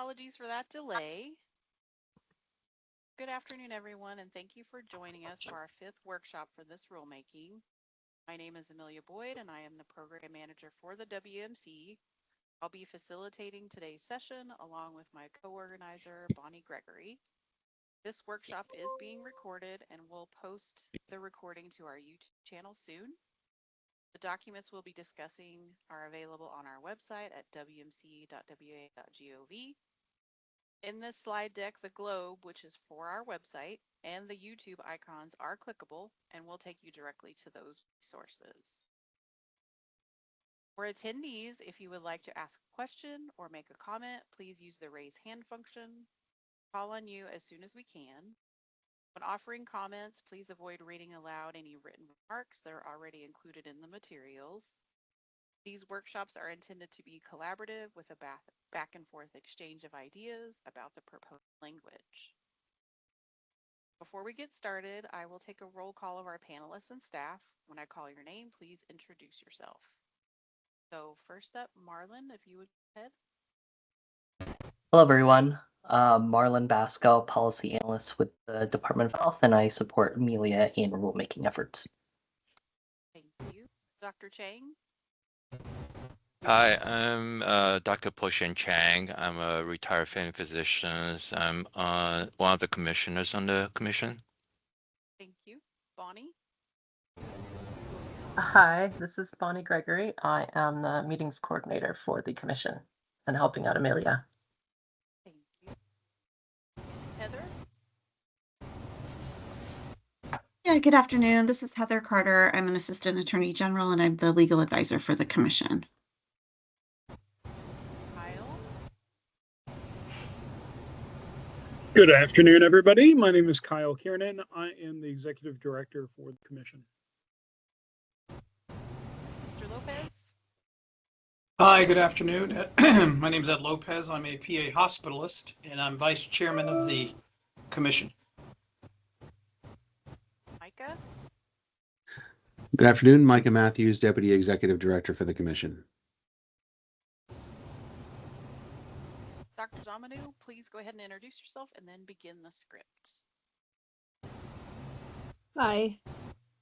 Apologies for that delay. Good afternoon, everyone, and thank you for joining us for our 5th workshop for this rulemaking. My name is Amelia Boyd, and I am the program manager for the WMC. I'll be facilitating today's session along with my co-organizer, Bonnie Gregory. This workshop is being recorded and we'll post the recording to our YouTube channel soon. The documents we'll be discussing are available on our website at wmc.wa.gov. In this slide deck, the globe, which is for our website, and the YouTube icons are clickable and will take you directly to those resources. For attendees, if you would like to ask a question or make a comment, please use the raise hand function. Call on you as soon as we can. When offering comments, please avoid reading aloud any written remarks that are already included in the materials. These workshops are intended to be collaborative with a back and forth exchange of ideas about the proposed language. Before we get started, I will take a roll call of our panelists and staff. When I call your name, please introduce yourself. So first up, Marlon, if you would go ahead. Hello, everyone. Marlon Basco, Policy Analyst with the Department of Health, and I support Amelia in rulemaking efforts. Thank you. Dr. Chang? Hi, I'm Dr. Po-Shen Chang. I'm a retired family physician. I'm one of the commissioners on the commission. Thank you. Bonnie? Hi, this is Bonnie Gregory. I am the meetings coordinator for the commission and helping out Amelia. Thank you. Heather? Yeah, good afternoon. This is Heather Carter. I'm an assistant attorney general and I'm the legal advisor for the commission. Kyle? Good afternoon, everybody. My name is Kyle Kiernan. I am the executive director for the commission. Mr. Lopez? Hi, good afternoon. My name is Ed Lopez. I'm a PA hospitalist and I'm vice chairman of the commission. Micah? Good afternoon, Micah Matthews, Deputy Executive Director for the Commission. Dr. Dominu, please go ahead and introduce yourself and then begin the script. Hi,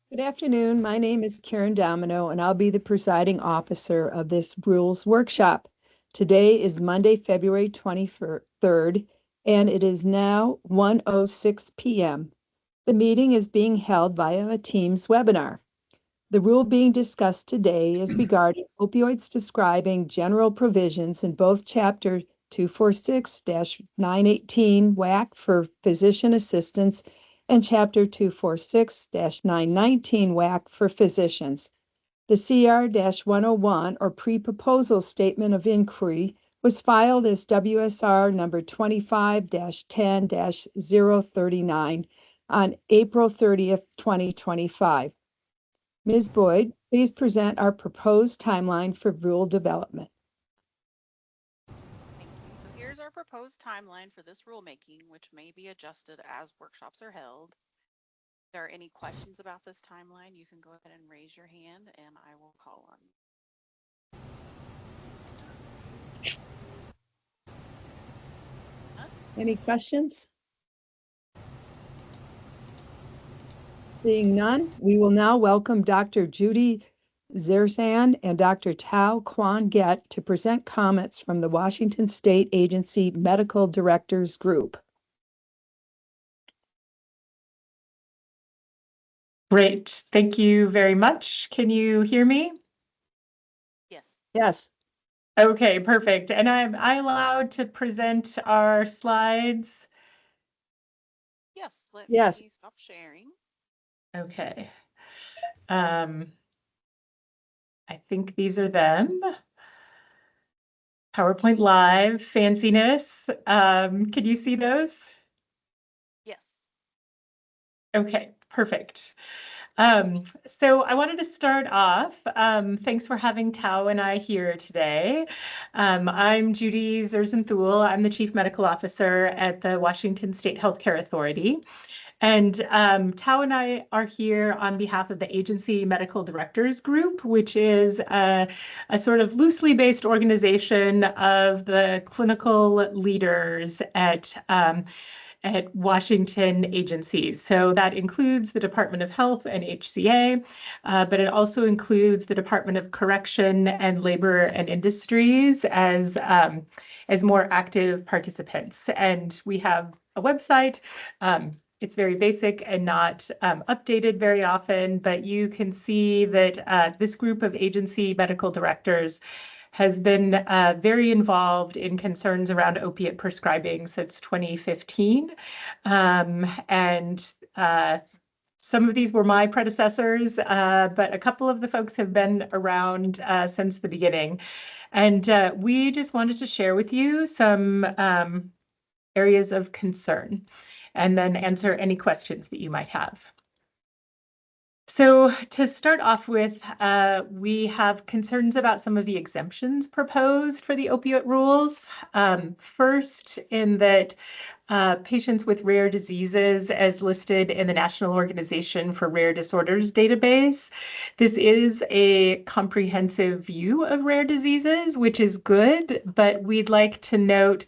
good afternoon. My name is Karen Domino and I'll be the presiding officer of this rules workshop. Today is Monday, February 23rd, and it is now 1:06 p.m. The meeting is being held via a Teams webinar. The rule being discussed today is regarding opioids prescribing general provisions in both Chapter 246-918 WAC for physician assistants and Chapter 246-919 WAC for physicians. The CR-101 or pre-proposal statement of inquiry was filed as WSR number 25-10-039 on April 30th, 2025. Ms. Boyd, please present our proposed timeline for rule development. Thank you. So here's our proposed timeline for this rulemaking, which may be adjusted as workshops are held. If there are any questions about this timeline, you can go ahead and raise your hand and I will call on you. Any questions? Seeing none, we will now welcome Dr. Judy Zerzan and Dr. Tao Kwan Get to present comments from the Washington State Agency Medical Directors Group. Great. Thank you very much. Can you hear me? Yes. Yes. Okay, perfect. And am I allowed to present our slides? Yes. Let Yes. me stop sharing. Okay. I think these are them. PowerPoint Live, fanciness. Can you see those? Yes. Okay, perfect. So I wanted to start off. Thanks for having Tao and I here today. I'm Judy Zerzenthul. I'm the Chief Medical Officer at the Washington State Healthcare Authority. And Tao and I are here on behalf of the Agency Medical Directors Group, which is a sort of loosely based organization of the clinical leaders at Washington agencies. So that includes the Department of Health and HCA, but it also includes the Department of Correction and Labor and Industries as more active participants. And we have a website. It's very basic and not updated very often, but you can see that this group of agency medical directors has been very involved in concerns around opiate prescribing since 2015. And some of these were my predecessors, but a couple of the folks have been around since the beginning. And we just wanted to share with you some areas of concern and then answer any questions that you might have. So to start off with, we have concerns about some of the exemptions proposed for the opioid rules. First, in that patients with rare diseases as listed in the National Organization for Rare Disorders database. This is a comprehensive view of rare diseases, which is good, but we'd like to note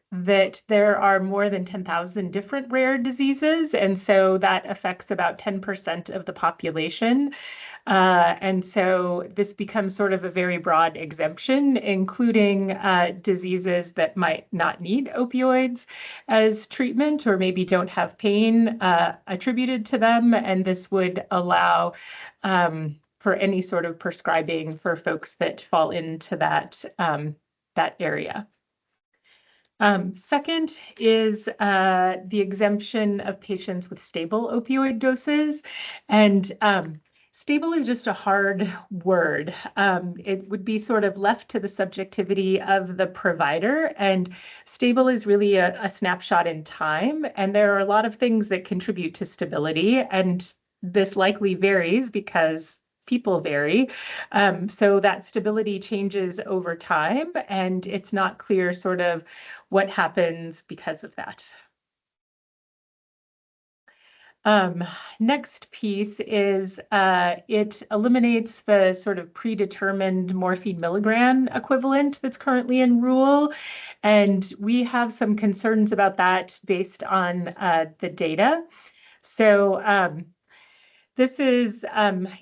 that there are more than 10,000 different rare diseases, and so that affects about 10% of the population. And so this becomes sort of a very broad exemption, including diseases that might not need opioids as treatment or maybe don't have pain attributed to them. And this would allow for any sort of prescribing for folks that fall into that area. Second is the exemption of patients with stable opioid doses. And stable is just a hard word. It would be sort of left to the subjectivity of the provider, and stable is really a snapshot in time. And there are a lot of things that contribute to stability, and this likely varies because people vary. So that stability changes over time, and it's not clear sort of what happens because of that. Next piece is it eliminates the sort of predetermined morphine milligram equivalent that's currently in rule. And we have some concerns about that based on the data. So this is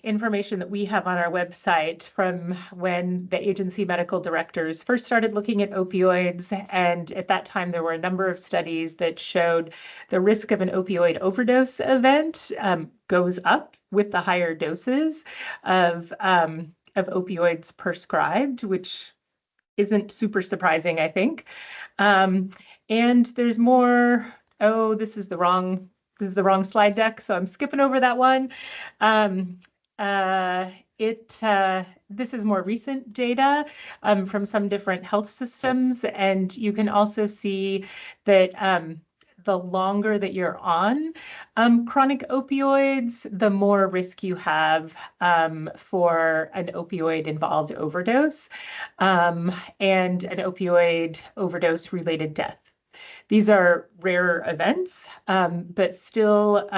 information that we have on our website from when the agency medical directors first started looking at opioids. And at that time, there were a number of studies that showed the risk of an opioid overdose event goes up with the higher doses of opioids prescribed, which isn't super surprising, I think. And there's more, this is the wrong slide deck, so I'm skipping over that one. This is more recent data from some different health systems, and you can also see that the longer that you're on chronic opioids, the more risk you have for an opioid-involved overdose and an opioid overdose-related death. These are rare events, but still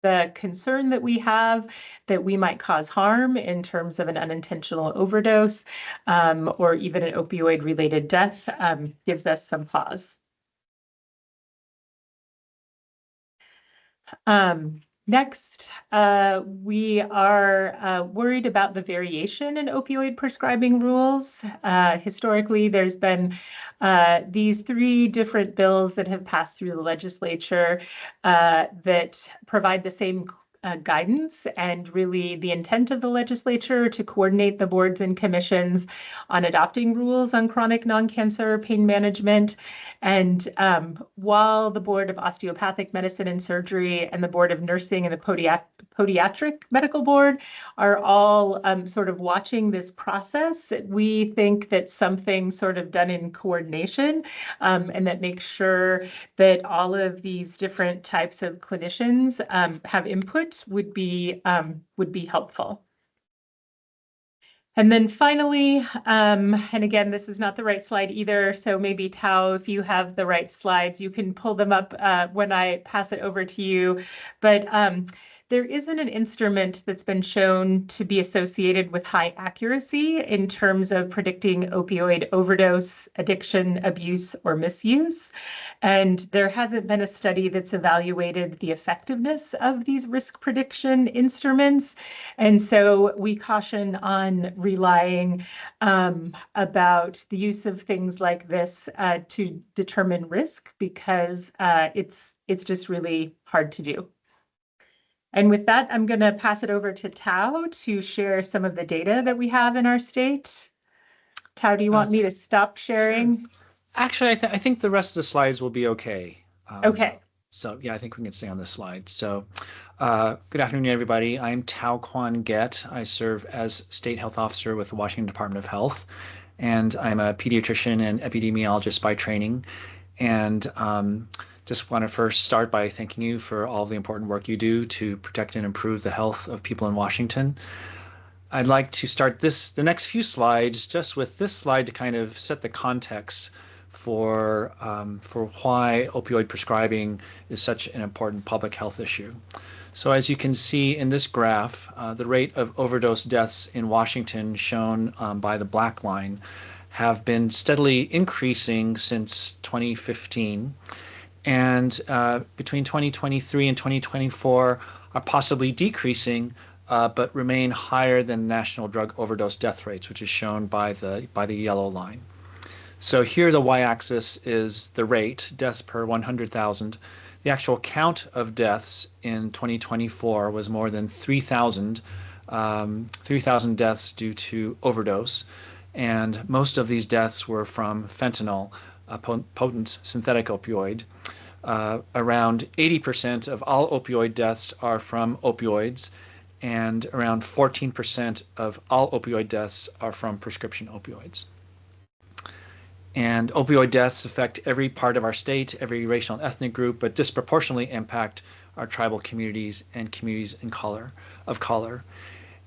the concern that we have that we might cause harm in terms of an unintentional overdose or even an opioid-related death gives us some pause. Next, we are worried about the variation in opioid prescribing rules. Historically, there's been these 3 different bills that have passed through the legislature that provide the same guidance and really the intent of the legislature to coordinate the boards and commissions on adopting rules on chronic non-cancer pain management. And while the Board of Osteopathic Medicine and Surgery and the Board of Nursing and the Podiatric Medical Board are all sort of watching this process, we think that something sort of done in coordination and that makes sure that all of these different types of clinicians have input would be helpful. And then finally, and again, this is not the right slide either, so maybe Tao, if you have the right slides, you can pull them up when I pass it over to you. But there isn't an instrument that's been shown to be associated with high accuracy in terms of predicting opioid overdose, addiction, abuse, or misuse. And there hasn't been a study that's evaluated the effectiveness of these risk prediction instruments. And so we caution on relying about the use of things like this to determine risk because it's just really hard to do. And with that, I'm going to pass it over to Tao to share some of the data that we have in our state. Tao, do you want me to stop sharing? Sure. Actually, I think the rest of the slides will be okay. Okay. So yeah, I think we can stay on this slide. So good afternoon, everybody. I'm Tao Quan Get. I serve as State Health Officer with the Washington Department of Health, and I'm a pediatrician and epidemiologist by training. And just want to first start by thanking you for all the important work you do to protect and improve the health of people in Washington. I'd like to start the next few slides just with this slide to kind of set the context for why opioid prescribing is such an important public health issue. So as you can see in this graph, the rate of overdose deaths in Washington shown by the black line have been steadily increasing since 2015. And between 2023 and 2024 are possibly decreasing, but remain higher than national drug overdose death rates, which is shown by the yellow line. So here the y-axis is the rate, deaths per 100,000. The actual count of deaths in 2024 was more than 3,000 deaths due to overdose. And most of these deaths were from fentanyl, a potent synthetic opioid. Around 80% of all opioid deaths are from opioids, and around 14% of all opioid deaths are from prescription opioids. And opioid deaths affect every part of our state, every racial and ethnic group, but disproportionately impact our tribal communities and communities of color.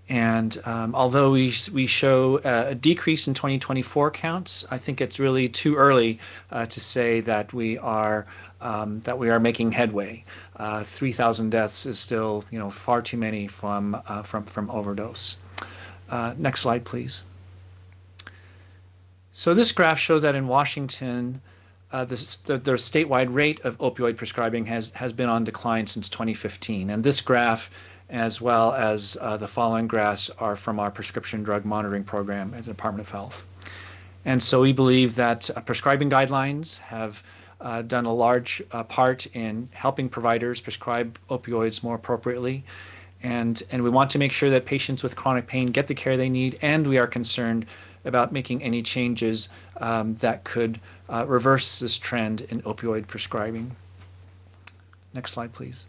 And although we show a decrease in 2024 counts, I think it's really too early to say that we are making headway. 3,000 deaths is still, far too many from overdose. Next slide, please. So this graph shows that in Washington, the statewide rate of opioid prescribing has been on decline since 2015. And this graph, as well as the following graphs, are from our prescription drug monitoring program at the Department of Health. And so we believe that prescribing guidelines have done a large part in helping providers prescribe opioids more appropriately. And we want to make sure that patients with chronic pain get the care they need, and we are concerned about making any changes that could reverse this trend in opioid prescribing. Next slide, please.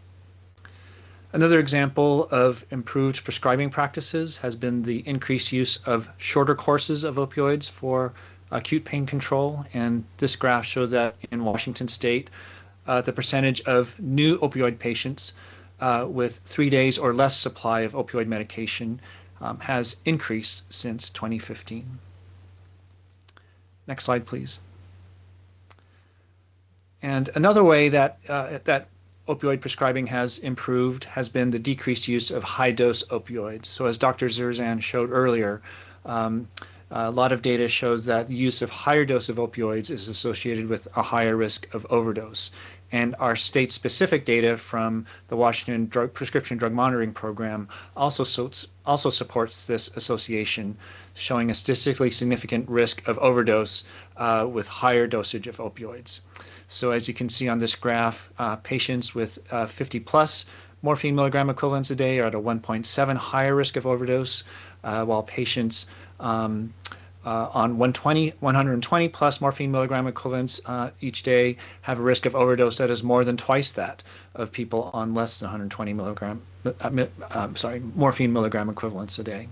Another example of improved prescribing practices has been the increased use of shorter courses of opioids for acute pain control. And this graph shows that in Washington state, the percentage of new opioid patients with 3 days or less supply of opioid medication has increased since 2015. Next slide, please. And another way that opioid prescribing has improved has been the decreased use of high-dose opioids. So as Dr. Zerzan showed earlier, a lot of data shows that the use of higher dose of opioids is associated with a higher risk of overdose. And our state-specific data from the Washington Prescription Drug Monitoring Program also supports this association, showing a statistically significant risk of overdose with higher dosage of opioids. So as you can see on this graph, patients with 50 plus morphine milligram equivalents a day are at a 1.7 higher risk of overdose, while patients on 120 plus morphine milligram equivalents each day have a risk of overdose that is more than twice that of people on less than 120 morphine milligram equivalents a day.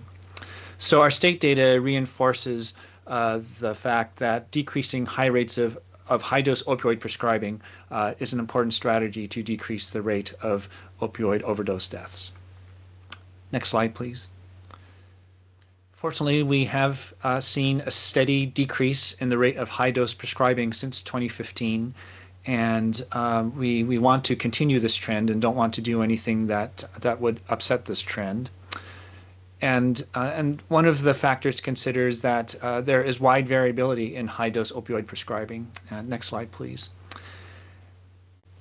So our state data reinforces the fact that decreasing high rates of high-dose opioid prescribing is an important strategy to decrease the rate of opioid overdose deaths. Next slide, please. Fortunately, we have seen a steady decrease in the rate of high-dose prescribing since 2015, and we want to continue this trend and don't want to do anything that would upset this trend. And one of the factors considered is that there is wide variability in high-dose opioid prescribing. Next slide, please.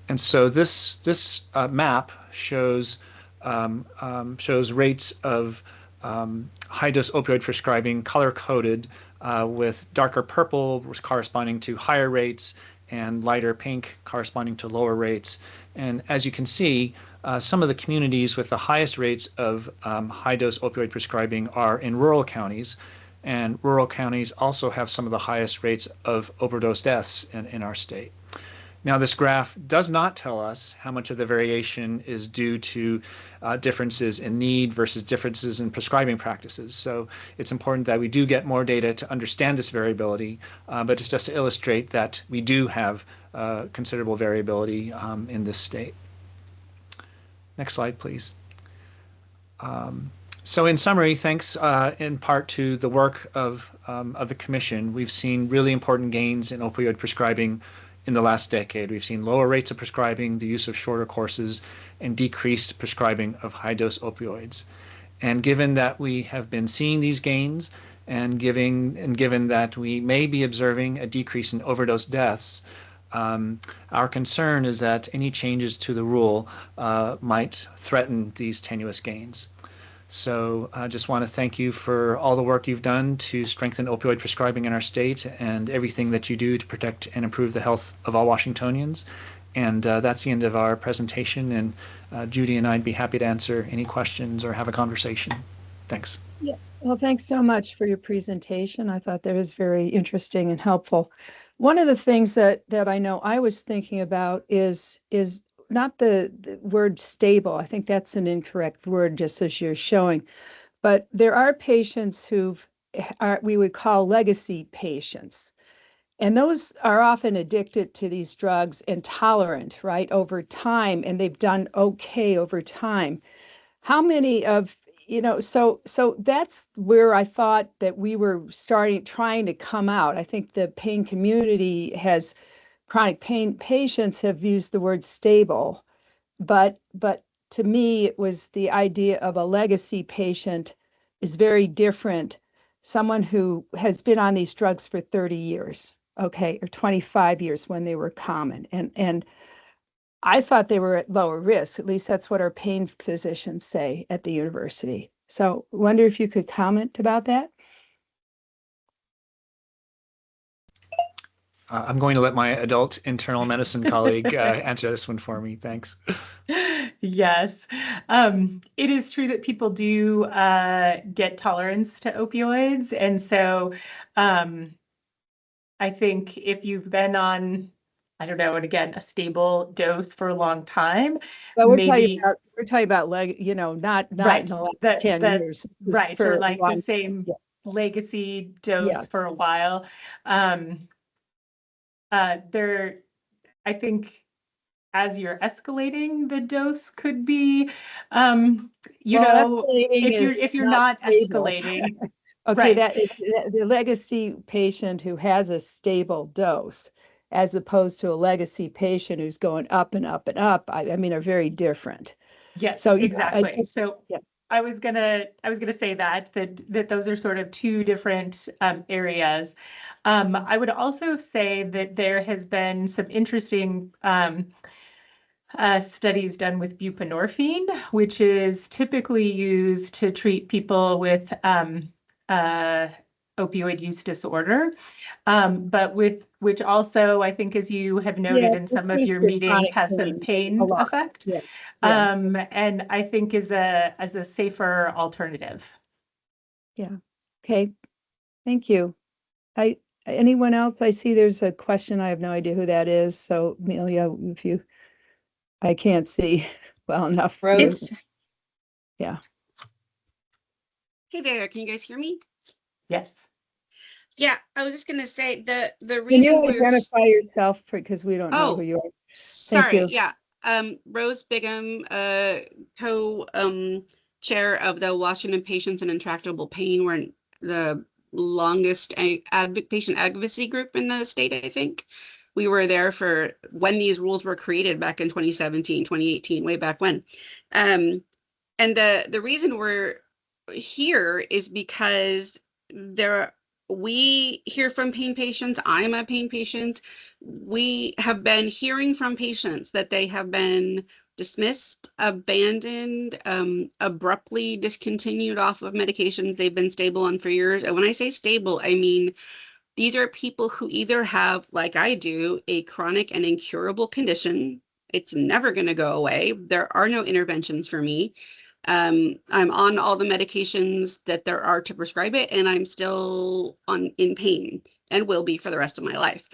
And so this map shows rates of high-dose opioid prescribing color-coded with darker purple corresponding to higher rates and lighter pink corresponding to lower rates. And as you can see, some of the communities with the highest rates of high-dose opioid prescribing are in rural counties, and rural counties also have some of the highest rates of overdose deaths in our state. Now, this graph does not tell us how much of the variation is due to differences in need versus differences in prescribing practices. So it's important that we do get more data to understand this variability, but it's just to illustrate that we do have considerable variability in this state. Next slide, please. So in summary, thanks in part to the work of the Commission, we've seen really important gains in opioid prescribing in the last decade. We've seen lower rates of prescribing, the use of shorter courses, and decreased prescribing of high-dose opioids. And given that we have been seeing these gains, and given that we may be observing a decrease in overdose deaths, our concern is that any changes to the rule might threaten these tenuous gains. So I just want to thank you for all the work you've done to strengthen opioid prescribing in our state and everything that you do to protect and improve the health of all Washingtonians. And that's the end of our presentation. And Judy and I'd be happy to answer any questions or have a conversation. Thanks. Yeah, well, thanks so much for your presentation. I thought that was very interesting and helpful. One of the things that I know I was thinking about is not the word stable. I think that's an incorrect word, just as you're showing. But there are patients we would call legacy patients. And those are often addicted to these drugs and tolerant, right, over time, and they've done okay over time. How many of, so that's where I thought that we were trying to come out. I think the pain community chronic pain patients have used the word stable, but to me, it was the idea of a legacy patient is very different. Someone who has been on these drugs for 30 years, okay, or 25 years when they were common. And I thought they were at lower risk. At least that's what our pain physicians say at the university. So I wonder if you could comment about that. I'm going to let my adult internal medicine colleague answer this one for me. Thanks. Yes, it is true that people do get tolerance to opioids. And so I think if you've been on, I don't know, and again, a stable dose for a long time, but we're maybe talking about not right, in the last 10 years. Right, or like the same legacy dose for a while. I think as you're escalating, the dose could be, if you're not escalating. Okay, right. That is the legacy patient who has a stable dose, as opposed to a legacy patient who's going up and up and up. I mean, are very different. Yes, so exactly. I was gonna say that those are sort of two different areas. I would also say that there has been some interesting studies done with buprenorphine, which is typically used to treat people with opioid use disorder. But which also, I think, as you have noted in some of your meetings, has some pain effect. Yeah. And I think is a safer alternative. Yeah. Okay. Thank you. Anyone else? I see there's a question. I have no idea who that is. So Amelia, I can't see well enough. Rose. Yeah. Hey there, can you guys hear me? Yes. Yeah, I was just gonna say the Can reason you we're identify yourself because we don't know who you are? sorry, you. yeah. Rose Bigham, co chair of the Washington Patients and Intractable Pain. We're the longest patient advocacy group in the state, I think. We were there for when these rules were created back in 2017, 2018, way back when. And the reason we're here is because we hear from pain patients. I'm a pain patient. We have been hearing from patients that they have been dismissed, abandoned, abruptly discontinued off of medications they've been stable on for years. And when I say stable, I mean these are people who either have, like I do, a chronic and incurable condition. It's never going to go away. There are no interventions for me. I'm on all the medications that there are to prescribe it, and I'm still in pain and will be for the rest of my life.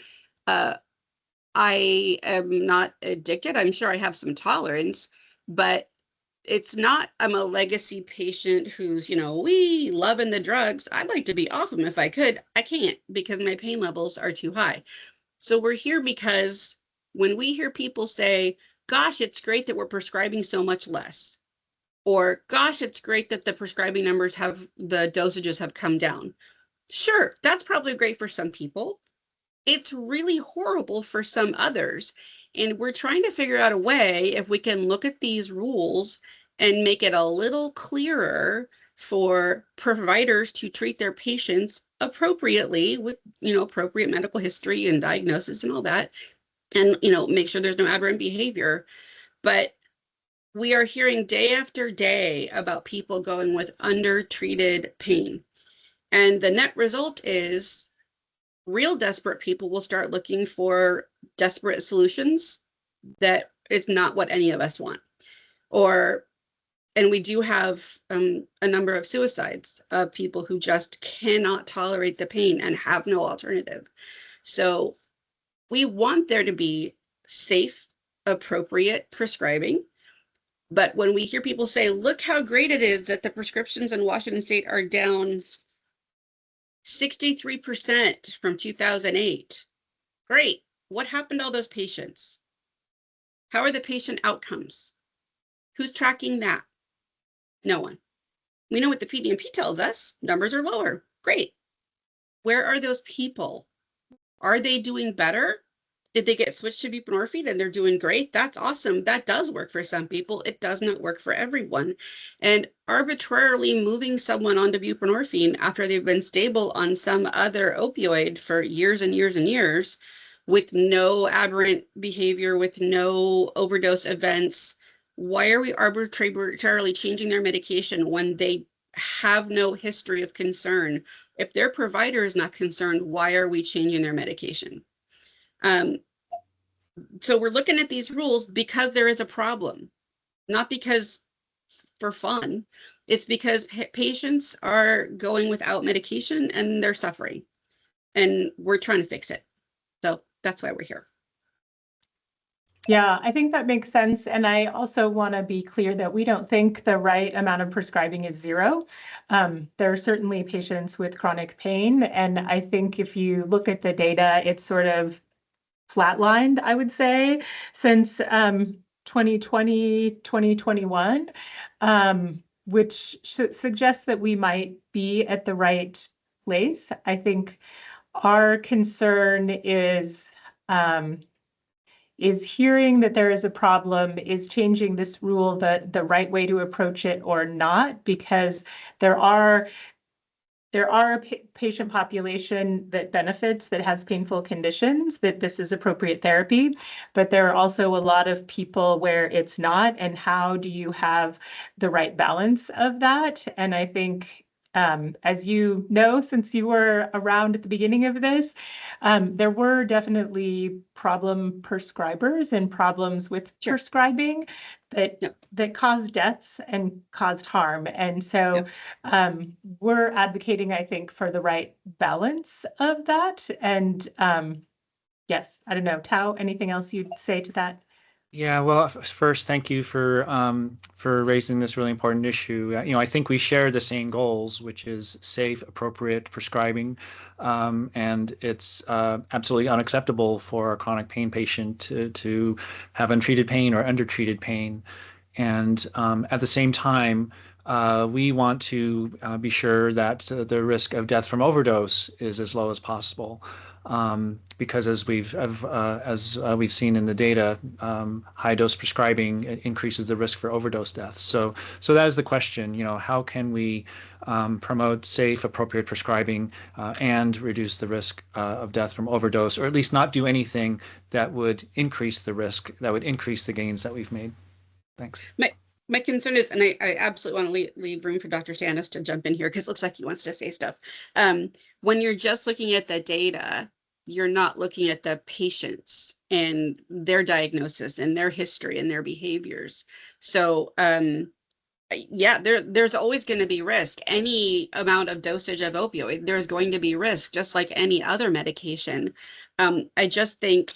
I am not addicted. I'm sure I have some tolerance, but it's not, I'm a legacy patient who's, we loving the drugs. I'd like to be off them if I could. I can't because my pain levels are too high. So we're here because when we hear people say, gosh, it's great that we're prescribing so much less, or gosh, it's great that the prescribing numbers the dosages have come down. Sure, that's probably great for some people. It's really horrible for some others. And we're trying to figure out a way if we can look at these rules and make it a little clearer for providers to treat their patients appropriately with, appropriate medical history and diagnosis and all that, and, make sure there's no aberrant behavior. But we are hearing day after day about people going with undertreated pain. And the net result is real desperate people will start looking for desperate solutions that is not what any of us want. And we do have a number of suicides of people who just cannot tolerate the pain and have no alternative. So we want there to be safe, appropriate prescribing. But when we hear people say, look how great it is that the prescriptions in Washington State are down 63% from 2008. Great. What happened to all those patients? How are the patient outcomes? Who's tracking that? No one. We know what the PDMP tells us. Numbers are lower. Great. Where are those people? Are they doing better? Did they get switched to buprenorphine and they're doing great? That's awesome. That does work for some people. It does not work for everyone. And arbitrarily moving someone onto buprenorphine after they've been stable on some other opioid for years and years and years with no aberrant behavior, with no overdose events. Why are we arbitrarily changing their medication when they have no history of concern? If their provider is not concerned, why are we changing their medication? So we're looking at these rules because there is a problem, not because for fun. It's because patients are going without medication and they're suffering, and we're trying to fix it. So that's why we're here. Yeah, I think that makes sense. And I also want to be clear that we don't think the right amount of prescribing is zero. There are certainly patients with chronic pain. And I think if you look at the data, it's sort of flatlined, I would say, since 2020, 2021, which suggests that we might be at the right place. I think our concern is hearing that there is a problem, is changing this rule the right way to approach it or not, because there are a patient population that benefits, that has painful conditions, that this is appropriate therapy, but there are also a lot of people where it's not, and how do you have the right balance of that? And I think As you know, since you were around at the beginning of this, there were definitely problem prescribers and problems with prescribing that caused deaths and caused harm. And so we're advocating, I think, for the right balance of that. And yes, I don't know, Tao, anything else you'd say to that? Yeah, well, first, thank you for raising this really important issue. I think we share the same goals, which is safe, appropriate prescribing, and it's absolutely unacceptable for a chronic pain patient to have untreated pain or undertreated pain. And at the same time, we want to be sure that the risk of death from overdose is as low as possible. Because as we've seen in the data, high dose prescribing increases the risk for overdose deaths. So that is the question. How can we promote safe, appropriate prescribing and reduce the risk of death from overdose, or at least not do anything that would increase the risk, that would increase the gains that we've made? Thanks. My concern is, and I absolutely want to leave room for Dr. Stanis to jump in here because it looks like he wants to say stuff. When you're just looking at the data, you're not looking at the patients and their diagnosis and their history and their behaviors. So yeah, there's always going to be risk. Any amount of dosage of opioid, there's going to be risk, just like any other medication. I just think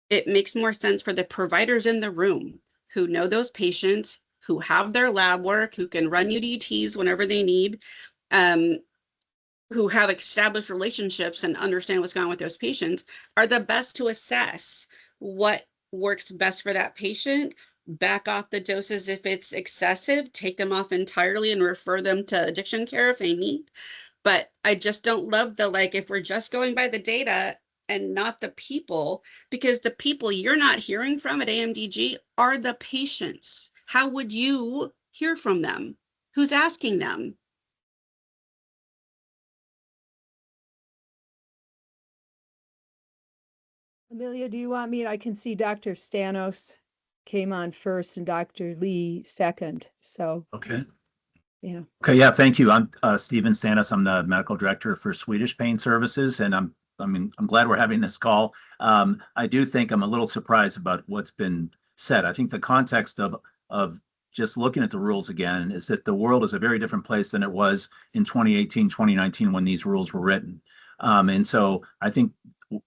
it makes more sense for the providers in the room who know those patients, who have their lab work, who can run UDTs whenever they need, who have established relationships and understand what's going on with those patients, are the best to assess what works best for that patient, back off the doses if it's excessive, take them off entirely and refer them to addiction care if they need. But I just don't love the, like, if we're just going by the data and not the people, because the people you're not hearing from at AMDG are the patients. How would you hear from them? Who's asking them? Amelia, do you want me? I can see Dr. Stanos came on first and Dr. Lee second. So, okay. Yeah. Okay. Yeah. Thank you. I'm Stephen Stanis. I'm the medical director for Swedish Pain Services, and I'm glad we're having this call. I do think I'm a little surprised about what's been said. I think the context of just looking at the rules again is that the world is a very different place than it was in 2018, 2019 when these rules were written. And so I think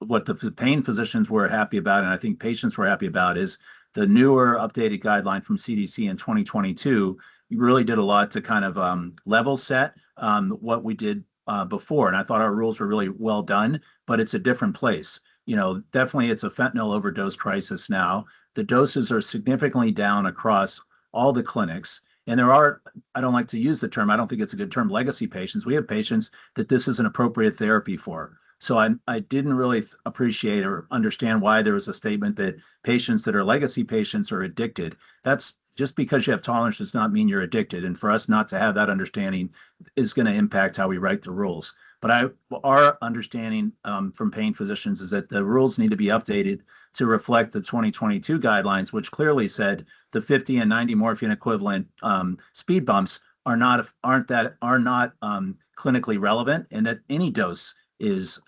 what the pain physicians were happy about, and I think patients were happy about, is the newer updated guideline from CDC in 2022 really did a lot to kind of level set what we did before. And I thought our rules were really well done, but it's a different place. Definitely it's a fentanyl overdose crisis now. The doses are significantly down across all the clinics. And there are, I don't like to use the term, I don't think it's a good term, legacy patients. We have patients that this is an appropriate therapy for. So I didn't really appreciate or understand why there was a statement that patients that are legacy patients are addicted. That's just because you have tolerance does not mean you're addicted. And for us not to have that understanding is going to impact how we write the rules. But our understanding from pain physicians is that the rules need to be updated to reflect the 2022 guidelines, which clearly said the 50 and 90 morphine equivalent speed bumps are not clinically relevant, and that any dose is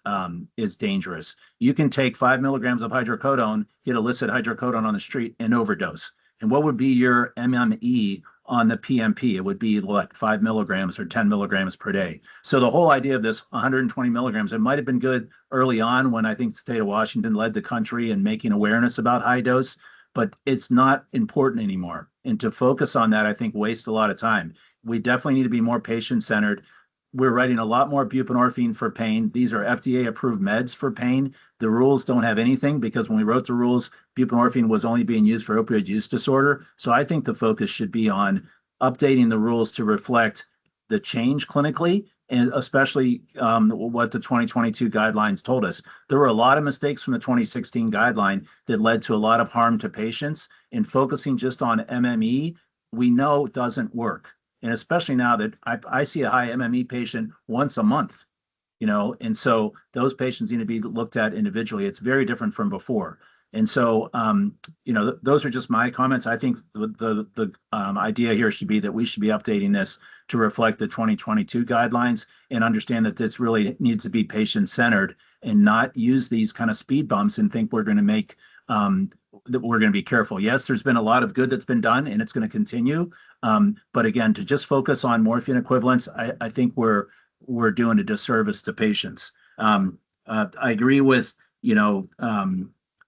dangerous. You can take 5 milligrams of hydrocodone, get illicit hydrocodone on the street, and overdose. And what would be your MME on the PMP? It would be what, 5 milligrams or 10 milligrams per day. So the whole idea of this 120 milligrams, it might have been good early on when I think the state of Washington led the country in making awareness about high dose, but it's not important anymore. And to focus on that, I think wastes a lot of time. We definitely need to be more patient-centered. We're writing a lot more buprenorphine for pain. These are FDA-approved meds for pain. The rules don't have anything because when we wrote the rules, buprenorphine was only being used for opioid use disorder. So I think the focus should be on updating the rules to reflect the change clinically, and especially what the 2022 guidelines told us. There were a lot of mistakes from the 2016 guideline that led to a lot of harm to patients, and focusing just on MME, we know doesn't work. And especially now that I see a high MME patient once a month, and so those patients need to be looked at individually. It's very different from before. And so, those are just my comments. I think the idea here should be that we should be updating this to reflect the 2022 guidelines and understand that this really needs to be patient-centered and not use these kind of speed bumps and think we're going to make that we're going to be careful. Yes, there's been a lot of good that's been done and it's going to continue. But again, to just focus on morphine equivalents, I think we're doing a disservice to patients. I agree with,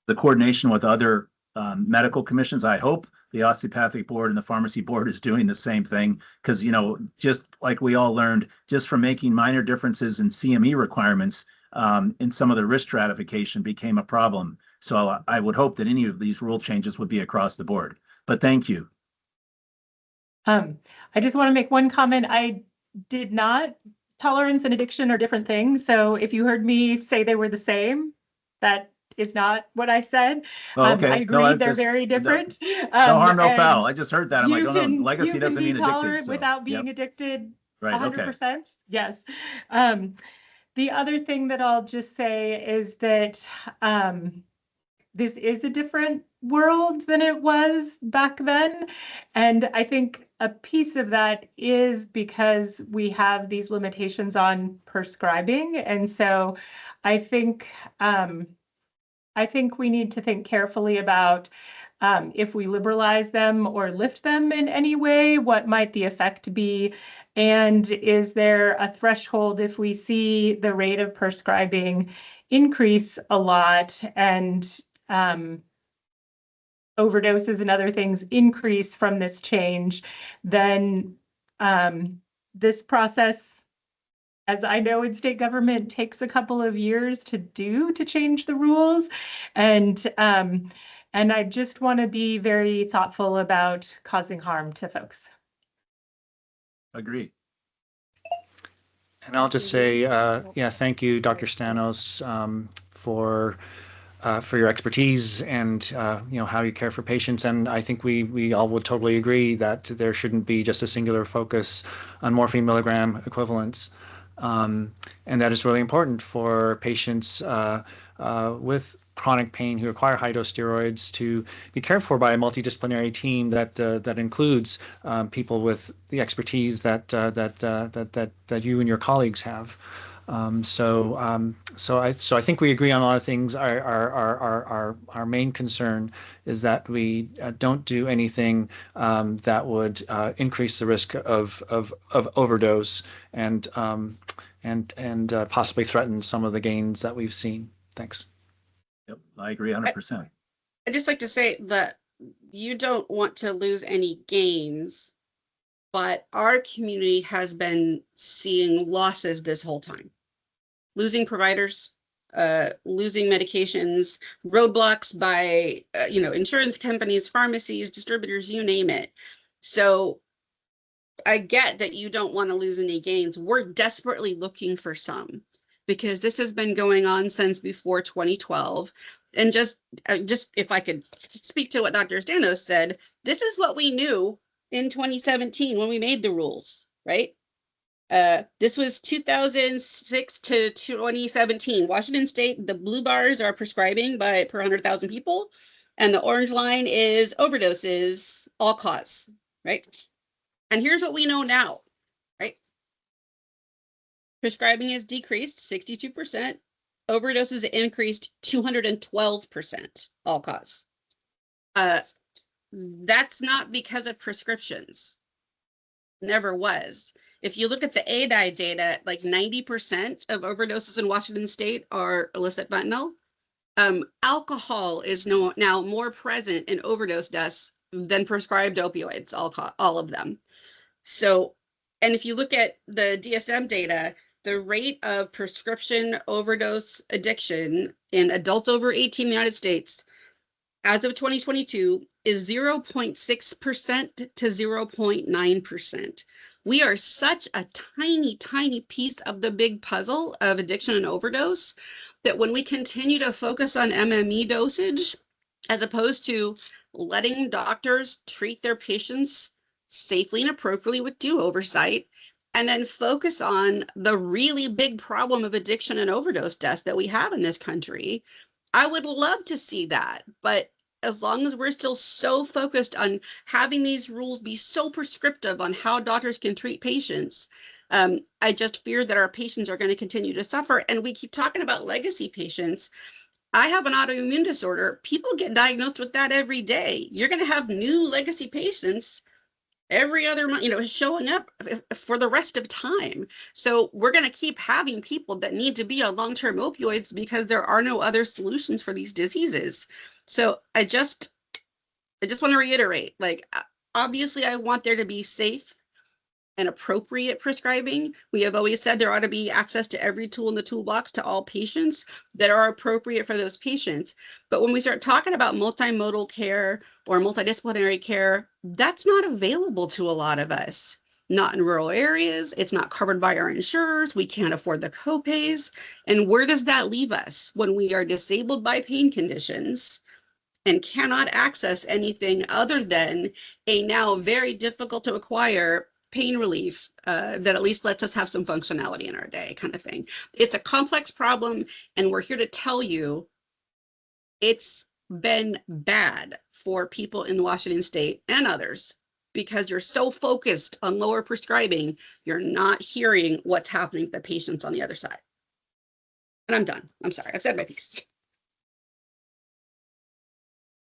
the coordination with other medical commissions. I hope the osteopathic board and the pharmacy board is doing the same thing because, just like we all learned just from making minor differences in CME requirements in some of the risk stratification became a problem. So I would hope that any of these rule changes would be across the board. But thank you. I just want to make one comment. I did not, tolerance and addiction are different things. So if you heard me say they were the same, that is not what I said. Oh, okay. I agree, they're very different. No harm, no foul. I just heard that. I'm like, oh no, legacy doesn't mean addicted. Tolerant without being addicted. Right. 100%. Okay. Yes. The other thing that I'll just say is that this is a different world than it was back then. And I think a piece of that is because we have these limitations on prescribing. And so I think we need to think carefully about if we liberalize them or lift them in any way, what might the effect be? And is there a threshold if we see the rate of prescribing increase a lot and overdoses and other things increase from this change, then this process, as I know in state government, takes a couple of years to change the rules. And I just want to be very thoughtful about causing harm to folks. Agree. And I'll just say, thank you, Dr. Stanos, for your expertise and how you care for patients. And I think we all would totally agree that there shouldn't be just a singular focus on morphine milligram equivalents. And that is really important for patients with chronic pain who require high-dose steroids to be cared for by a multidisciplinary team that includes people with the expertise that you and your colleagues have. So I think we agree on a lot of things. Our main concern is that we don't do anything that would increase the risk of overdose and possibly threaten some of the gains that we've seen. Thanks. Yep, I agree 100%. I'd just like to say that you don't want to lose any gains, but our community has been seeing losses this whole time. Losing providers, losing medications, roadblocks by, insurance companies, pharmacies, distributors, you name it. So I get that you don't want to lose any gains. We're desperately looking for some because this has been going on since before 2012. And just if I could speak to what Dr. Stanos said, this is what we knew in 2017 when we made the rules, right? This was 2006 to 2017. Washington State, the blue bars are prescribing by per 100,000 people, and the orange line is overdoses, all cause, right? And here's what we know now, right? Prescribing has decreased 62%. Overdoses increased 212%, all cause. That's not because of prescriptions. Never was. If you look at the ADI data, like 90% of overdoses in Washington State are illicit fentanyl. Alcohol is now more present in overdose deaths than prescribed opioids, all of them. So, and if you look at the DSM data, the rate of prescription overdose addiction in adults over 18 in the United States as of 2022 is 0.6% to 0.9%. We are such a tiny, tiny piece of the big puzzle of addiction and overdose that when we continue to focus on MME dosage, as opposed to letting doctors treat their patients safely and appropriately with due oversight, and then focus on the really big problem of addiction and overdose deaths that we have in this country, I would love to see that, but as long as we're still so focused on having these rules be so prescriptive on how doctors can treat patients, I just fear that our patients are going to continue to suffer. And we keep talking about legacy patients. I have an autoimmune disorder. People get diagnosed with that every day. You're going to have new legacy patients every other month, showing up for the rest of time. So we're going to keep having people that need to be on long-term opioids because there are no other solutions for these diseases. So I just want to reiterate, like, obviously I want there to be safe and appropriate prescribing. We have always said there ought to be access to every tool in the toolbox to all patients that are appropriate for those patients. But when we start talking about multimodal care or multidisciplinary care, that's not available to a lot of us. Not in rural areas. It's not covered by our insurers. We can't afford the copays. And where does that leave us when we are disabled by pain conditions and cannot access anything other than a now very difficult to acquire pain relief that at least lets us have some functionality in our day, kind of thing. It's a complex problem, and we're here to tell you it's been bad for people in Washington State and others because you're so focused on lower prescribing, you're not hearing what's happening to the patients on the other side. And I'm done. I'm sorry. I've said my piece.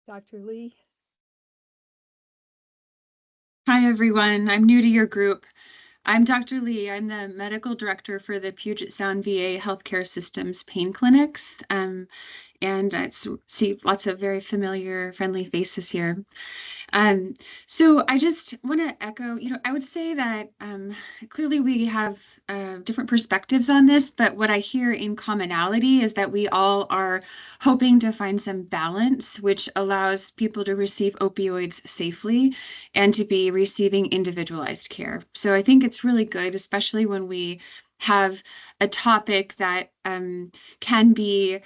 Dr. Lee? Hi, everyone. I'm new to your group. I'm Dr. Lee. I'm the medical director for the Puget Sound VA Healthcare Systems Pain Clinics. And I see lots of very familiar, friendly faces here. So I just want to echo, I would say that clearly we have different perspectives on this, but what I hear in commonality is that we all are hoping to find some balance, which allows people to receive opioids safely and to be receiving individualized care. So I think it's really good, especially when we have a topic that can be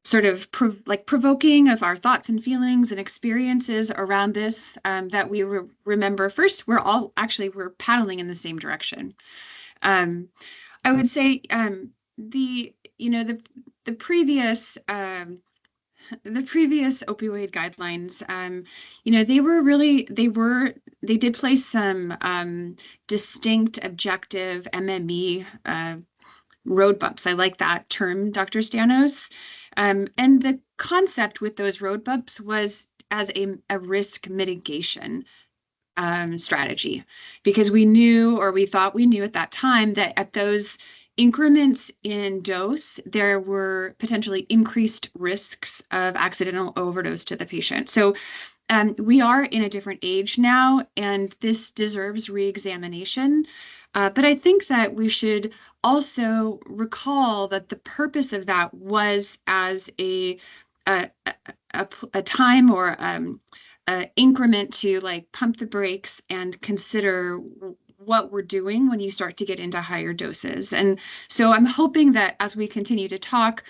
sort of provoking of our thoughts and feelings and experiences around this, that we remember first, we're paddling in the same direction. I would say the previous opioid guidelines, they did place some distinct objective MME road bumps. I like that term, Dr. Stanos. And the concept with those road bumps was as a risk mitigation strategy, because we knew, or we thought we knew at that time, that at those increments in dose, there were potentially increased risks of accidental overdose to the patient. So we are in a different age now, and this deserves re-examination. But I think that we should also recall that the purpose of that was as a time or increment to pump the brakes and consider what we're doing when you start to get into higher doses. And so I'm hoping that as we continue to talk,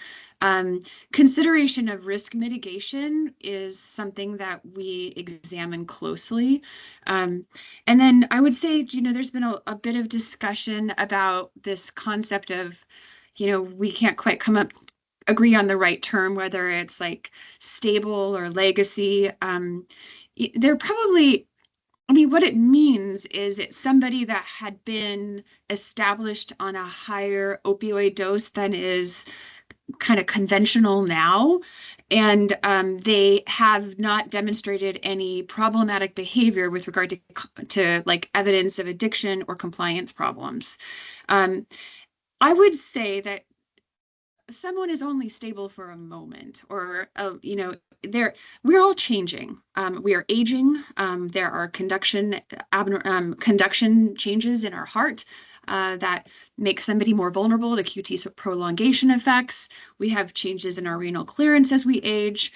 consideration of risk mitigation is something that we examine closely. And then I would say, there's been a bit of discussion about this concept of, we can't quite agree on the right term, whether it's stable or legacy. They're probably, what it means is it's somebody that had been established on a higher opioid dose than is kind of conventional now, and they have not demonstrated any problematic behavior with regard to evidence of addiction or compliance problems. I would say that someone is only stable for a moment, or we're all changing. We are aging. There are conduction changes in our heart that make somebody more vulnerable to QT prolongation effects. We have changes in our renal clearance as we age.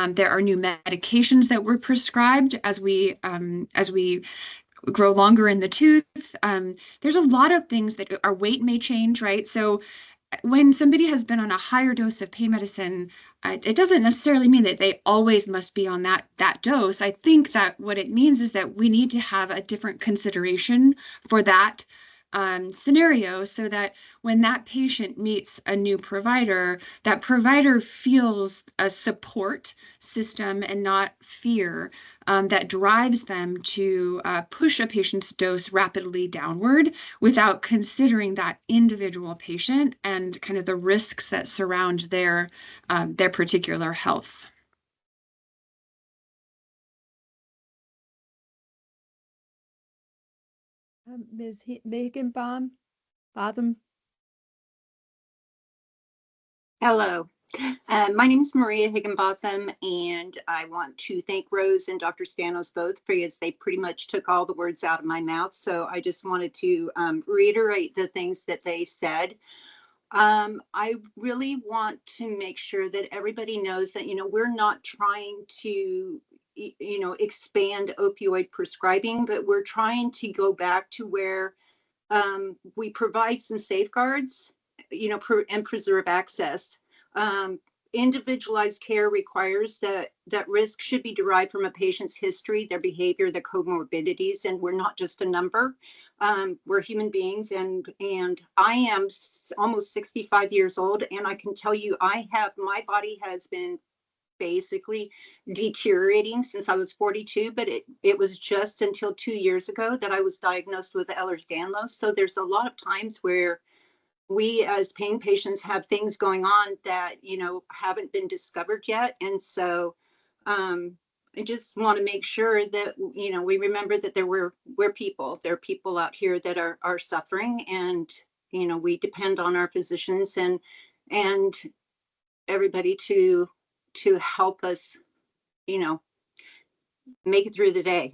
There are new medications that were prescribed as we grow longer in the tooth. There's a lot of things that our weight may change, right? So when somebody has been on a higher dose of pain medicine, it doesn't necessarily mean that they always must be on that dose. I think that what it means is that we need to have a different consideration for that scenario so that when that patient meets a new provider, that provider feels a support system and not fear that drives them to push a patient's dose rapidly downward without considering that individual patient and kind of the risks that surround their particular health. Ms. Higginbotham? Hello, my name is Maria Higginbotham, and I want to thank Rose and Dr. Stanos both because they pretty much took all the words out of my mouth. So I just wanted to reiterate the things that they said. I really want to make sure that everybody knows that, we're not trying to, expand opioid prescribing, but we're trying to go back to where we provide some safeguards, and preserve access. Individualized care requires that risk should be derived from a patient's history, their behavior, their comorbidities, and we're not just a number. We're human beings, and I am almost 65 years old, and I can tell you, my body has been basically deteriorating since I was 42, but it was just until 2 years ago that I was diagnosed with Ehlers-Danlos. So there's a lot of times where we as pain patients have things going on that, haven't been discovered yet. And so I just want to make sure that, we remember that there are people out here that are suffering, and, we depend on our physicians and everybody to help us, make it through the day.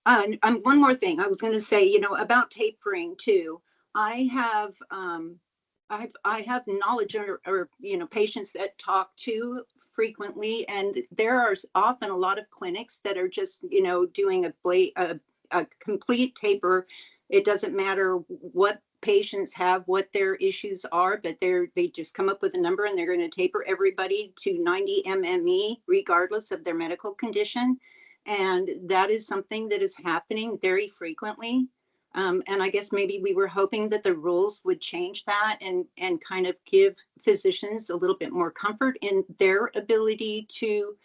One more thing I was going to say, about tapering too. I have knowledge or patients that talk to frequently, and there are often a lot of clinics that are just doing a complete taper. It doesn't matter what patients have, what their issues are, but they just come up with a number and they're going to taper everybody to 90 MME regardless of their medical condition. And that is something that is happening very frequently. And I guess maybe we were hoping that the rules would change that and kind of give physicians a little bit more comfort in their ability to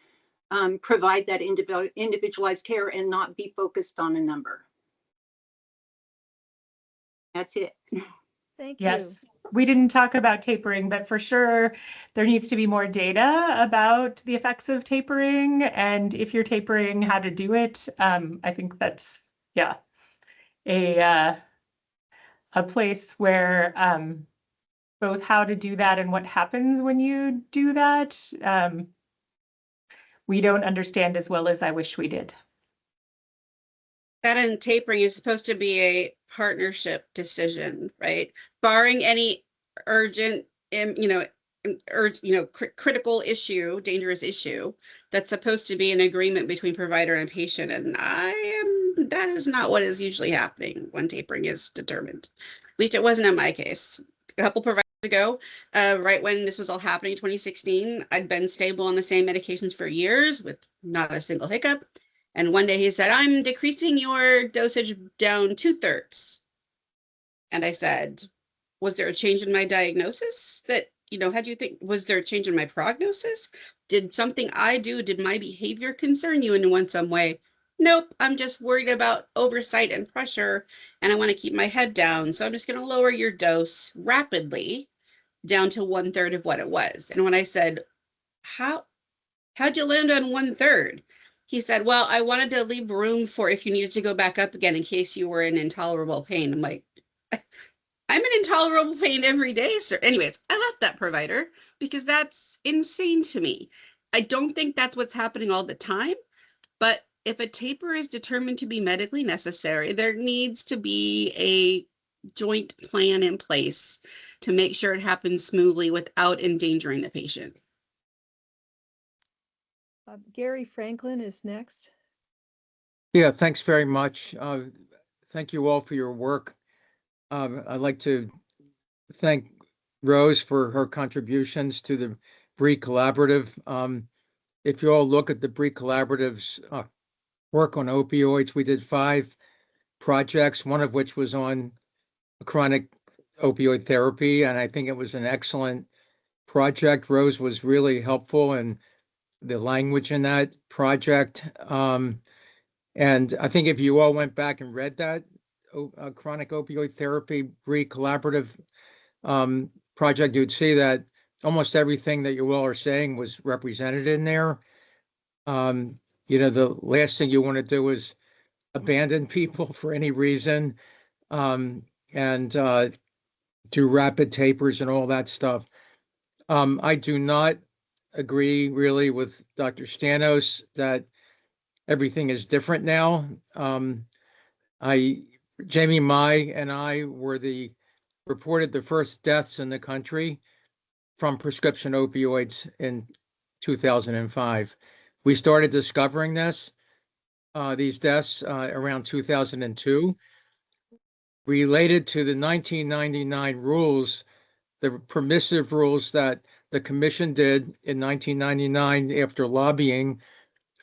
provide that individualized care and not be focused on a number. That's it. Thank you. Yes, we didn't talk about tapering, but for sure there needs to be more data about the effects of tapering, and if you're tapering, how to do it. I think that's, yeah, a place where both how to do that and what happens when you do that, we don't understand as well as I wish we did. That and tapering is supposed to be a partnership decision, right? Barring any urgent, critical issue, dangerous issue, that's supposed to be an agreement between provider and patient. And that is not what is usually happening when tapering is determined. At least it wasn't in my case. A couple providers ago, right when this was all happening, 2016, I'd been stable on the same medications for years with not a single hiccup. And one day he said, I'm decreasing your dosage down 2/3. And I said, was there a change in my diagnosis that, had you think, was there a change in my prognosis? Did something I do, did my behavior concern you in some way? Nope, I'm just worried about oversight and pressure, and I want to keep my head down. So I'm just going to lower your dose rapidly down to 1/3 of what it was. And when I said, how'd you land on 1/3? He said, well, I wanted to leave room for if you needed to go back up again in case you were in intolerable pain. I'm like, I'm in intolerable pain every day, sir. Anyways, I left that provider because that's insane to me. I don't think that's what's happening all the time, but if a taper is determined to be medically necessary, there needs to be a joint plan in place to make sure it happens smoothly without endangering the patient. Gary Franklin is next. Yeah, thanks very much. Thank you all for your work. I'd like to thank Rose for her contributions to the BRE Collaborative. If you all look at the BRE Collaborative's work on opioids. We did 5 projects, one of which was on chronic opioid therapy, and I think it was an excellent project. Rose was really helpful in the language in that project. And I think if you all went back and read that chronic opioid therapy collaborative project, you'd see that almost everything that you all are saying was represented in there. The last thing you want to do is abandon people for any reason, and do rapid tapers and all that stuff. I do not agree really with Dr. Stanos that everything is different now. Jamie Mai and I reported the first deaths in the country from prescription opioids in 2005. We started discovering these deaths around 2002. Related to the 1999 rules, the permissive rules that the commission did in 1999 after lobbying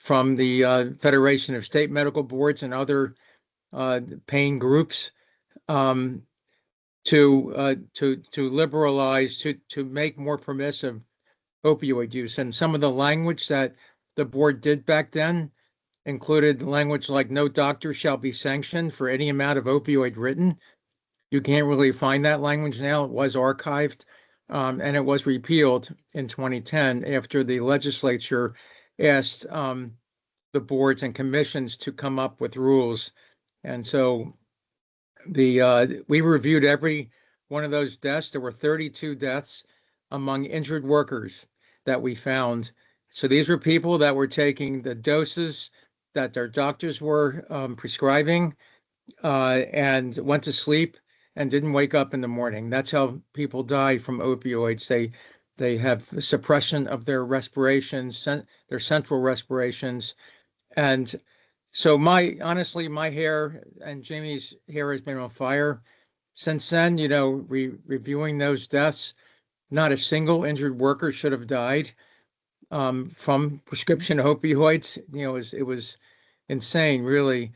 from the Federation of State Medical Boards and other pain groups, to liberalize, to make more permissive opioid use. And some of the language that the board did back then included language like no doctor shall be sanctioned for any amount of opioid written. You can't really find that language now. It was archived, and it was repealed in 2010 after the legislature asked the boards and commissions to come up with rules. And so we reviewed every one of those deaths. There were 32 deaths among injured workers that we found. So these were people that were taking the doses that their doctors were prescribing, and went to sleep and didn't wake up in the morning. That's how people die from opioids. They have suppression of their respirations, their central respirations. And so honestly, my hair and Jamie's hair has been on fire since then. Reviewing those deaths, not a single injured worker should have died from prescription opioids. It was insane, really.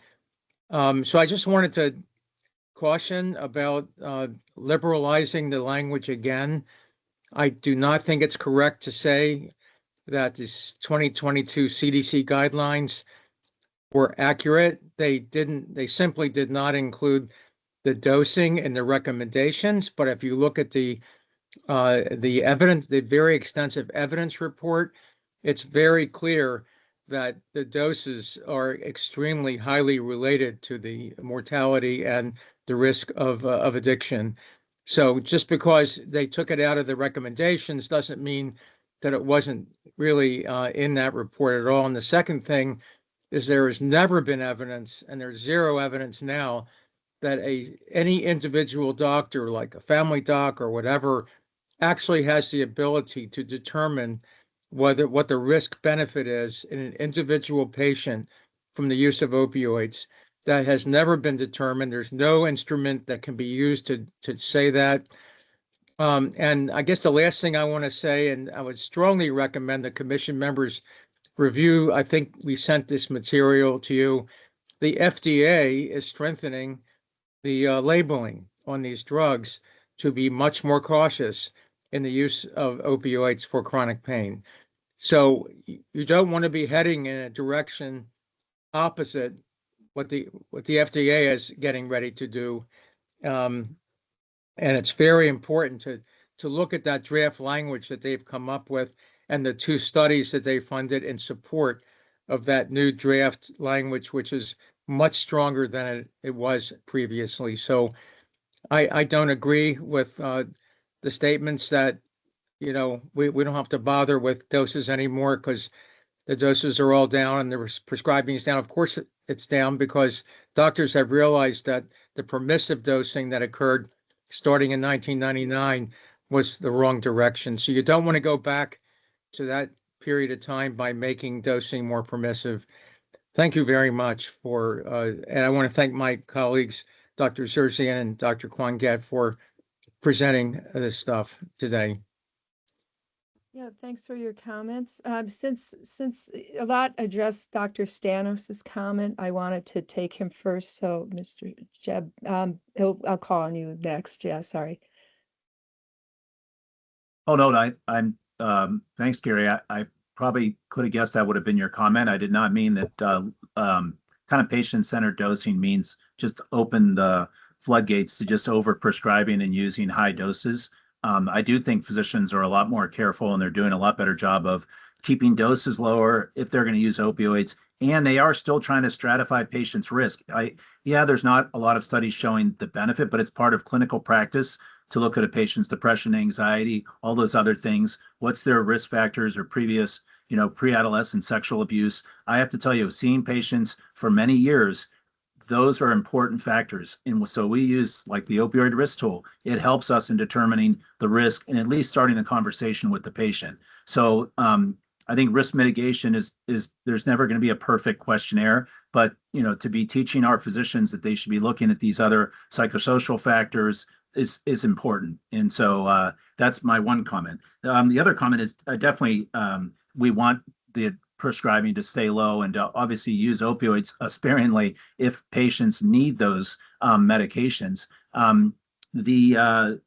So I just wanted to caution about liberalizing the language again. I do not think it's correct to say that this 2022 CDC guidelines were accurate. They simply did not include the dosing in the recommendations. But if you look at the evidence, the very extensive evidence report, it's very clear that the doses are extremely highly related to the mortality and the risk of addiction. So just because they took it out of the recommendations doesn't mean that it wasn't really in that report at all. And the second thing is there has never been evidence, and there's zero evidence now, that any individual doctor, like a family doc or whatever, actually has the ability to determine what the risk benefit is in an individual patient from the use of opioids. That has never been determined. There's no instrument that can be used to say that. And I guess the last thing I want to say, and I would strongly recommend the commission members review, I think we sent this material to you. The FDA is strengthening the labeling on these drugs to be much more cautious in the use of opioids for chronic pain. So you don't want to be heading in a direction opposite what the FDA is getting ready to do. And it's very important to look at that draft language that they've come up with and the 2 studies that they funded in support of that new draft language, which is much stronger than it was previously. So I don't agree with the statements that, we don't have to bother with doses anymore because the doses are all down and the prescribing is down. Of course, it's down because doctors have realized that the permissive dosing that occurred starting in 1999 was the wrong direction. So you don't want to go back to that period of time by making dosing more permissive. Thank you very much and I want to thank my colleagues, Dr. Zerzian and Dr. Kwan-Get, for presenting this stuff today. Yeah, thanks for your comments. Since a lot addressed Dr. Stanos's comment, I wanted to take him first. So, Mr. Jeb, I'll call on you next. Yeah, sorry. Oh, no, thanks, Gary. I probably could have guessed that would have been your comment. I did not mean that kind of patient-centered dosing means just open the floodgates to just over prescribing and using high doses. I do think physicians are a lot more careful and they're doing a lot better job of keeping doses lower if they're going to use opioids. And they are still trying to stratify patients' risk. Yeah, there's not a lot of studies showing the benefit, but it's part of clinical practice to look at a patient's depression, anxiety, all those other things. What's their risk factors or previous, pre-adolescent sexual abuse? I have to tell you, seeing patients for many years, those are important factors. And so we use like the opioid risk tool. It helps us in determining the risk and at least starting the conversation with the patient. So I think risk mitigation is there's never going to be a perfect questionnaire, but to be teaching our physicians that they should be looking at these other psychosocial factors is important. And so that's my one comment. The other comment is definitely we want the prescribing to stay low and obviously use opioids sparingly if patients need those medications. The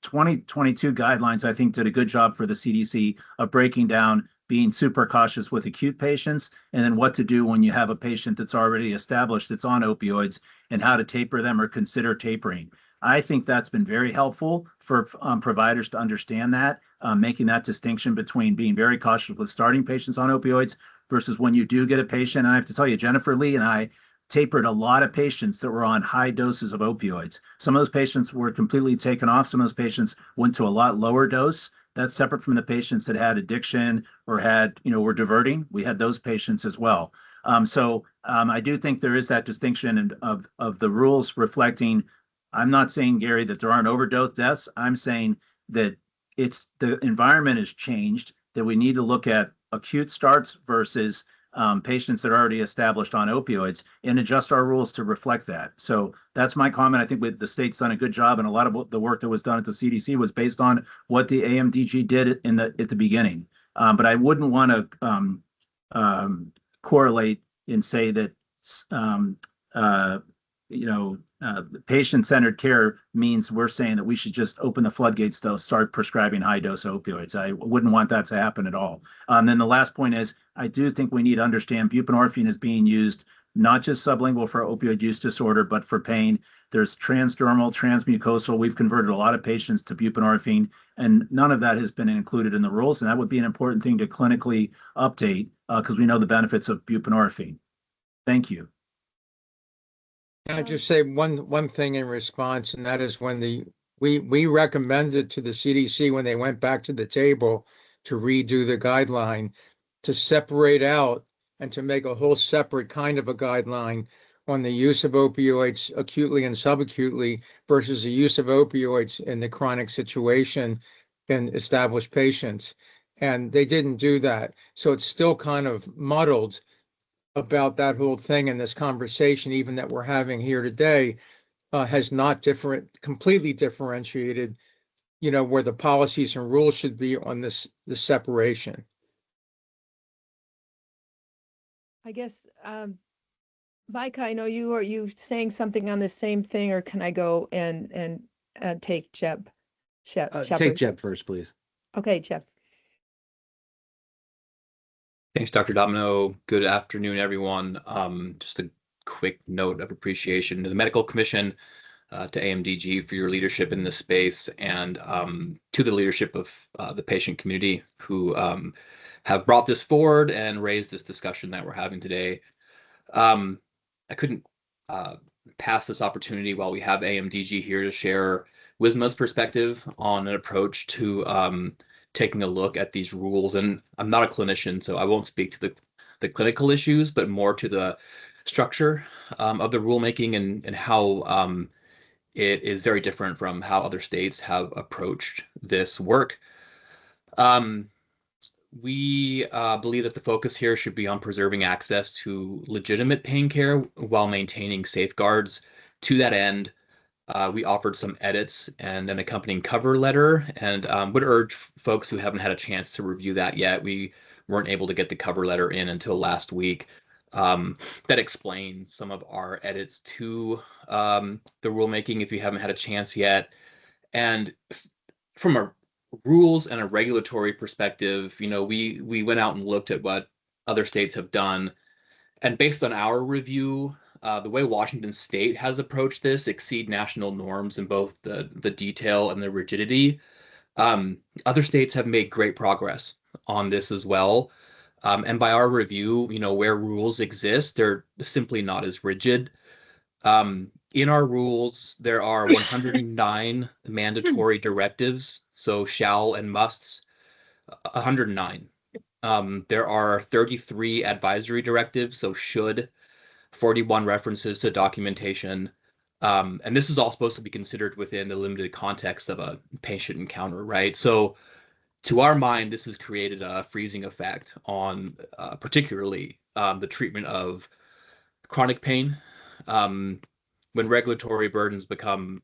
2022 guidelines, I think, did a good job for the CDC of breaking down being super cautious with acute patients and then what to do when you have a patient that's already established that's on opioids and how to taper them or consider tapering. I think that's been very helpful for providers to understand that, making that distinction between being very cautious with starting patients on opioids versus when you do get a patient. And I have to tell you, Jennifer Lee and I tapered a lot of patients that were on high doses of opioids. Some of those patients were completely taken off. Some of those patients went to a lot lower dose. That's separate from the patients that had addiction or were diverting. We had those patients as well. So I do think there is that distinction of the rules reflecting. I'm not saying, Gary, that there aren't overdose deaths. I'm saying that the environment has changed, that we need to look at acute starts versus patients that are already established on opioids and adjust our rules to reflect that. So that's my comment. I think the state's done a good job, and a lot of the work that was done at the CDC was based on what the AMDG did at the beginning. But I wouldn't want to correlate and say that patient-centered care means we're saying that we should just open the floodgates to start prescribing high-dose opioids. I wouldn't want that to happen at all. Then the last point is, I do think we need to understand buprenorphine is being used not just sublingual for opioid use disorder, but for pain. There's transdermal, transmucosal. We've converted a lot of patients to buprenorphine, and none of that has been included in the rules. And that would be an important thing to clinically update because we know the benefits of buprenorphine. Thank you. Can I just say one thing in response, and that is when we recommended to the CDC when they went back to the table to redo the guideline to separate out and to make a whole separate kind of a guideline on the use of opioids acutely and subacutely versus the use of opioids in the chronic situation in established patients. And they didn't do that. So it's still kind of muddled about that whole thing in this conversation, even that we're having here today, has not completely differentiated, where the policies and rules should be on this separation. I guess, Micah, I know are you saying something on the same thing, or can I go and take Jeb? Take Jeb first, please. Okay, Jeb. Thanks, Dr. Domino. Good afternoon, everyone. Just a quick note of appreciation to the Medical Commission, to AMDG for your leadership in this space, and to the leadership of the patient community who have brought this forward and raised this discussion that we're having today. I couldn't pass this opportunity while we have AMDG here to share WISMA's perspective on an approach to taking a look at these rules. And I'm not a clinician, so I won't speak to the clinical issues, but more to the structure of the rulemaking and how it is very different from how other states have approached this work. We believe that the focus here should be on preserving access to legitimate pain care while maintaining safeguards to that end. we offered some edits and an accompanying cover letter, and would urge folks who haven't had a chance to review that yet. We weren't able to get the cover letter in until last week. That explains some of our edits to the rulemaking if you haven't had a chance yet. And from a rules and a regulatory perspective, we went out and looked at what other states have done. And based on our review, the way Washington State has approached this exceed national norms in both the detail and the rigidity. Other states have made great progress on this as well. And by our review, where rules exist, they're simply not as rigid. In our rules, there are 109 mandatory directives, so shall and musts, 109. There are 33 advisory directives, so should, 41 references to documentation. And this is all supposed to be considered within the limited context of a patient encounter, right? So to our mind, this has created a freezing effect on particularly the treatment of chronic pain. When regulatory burdens become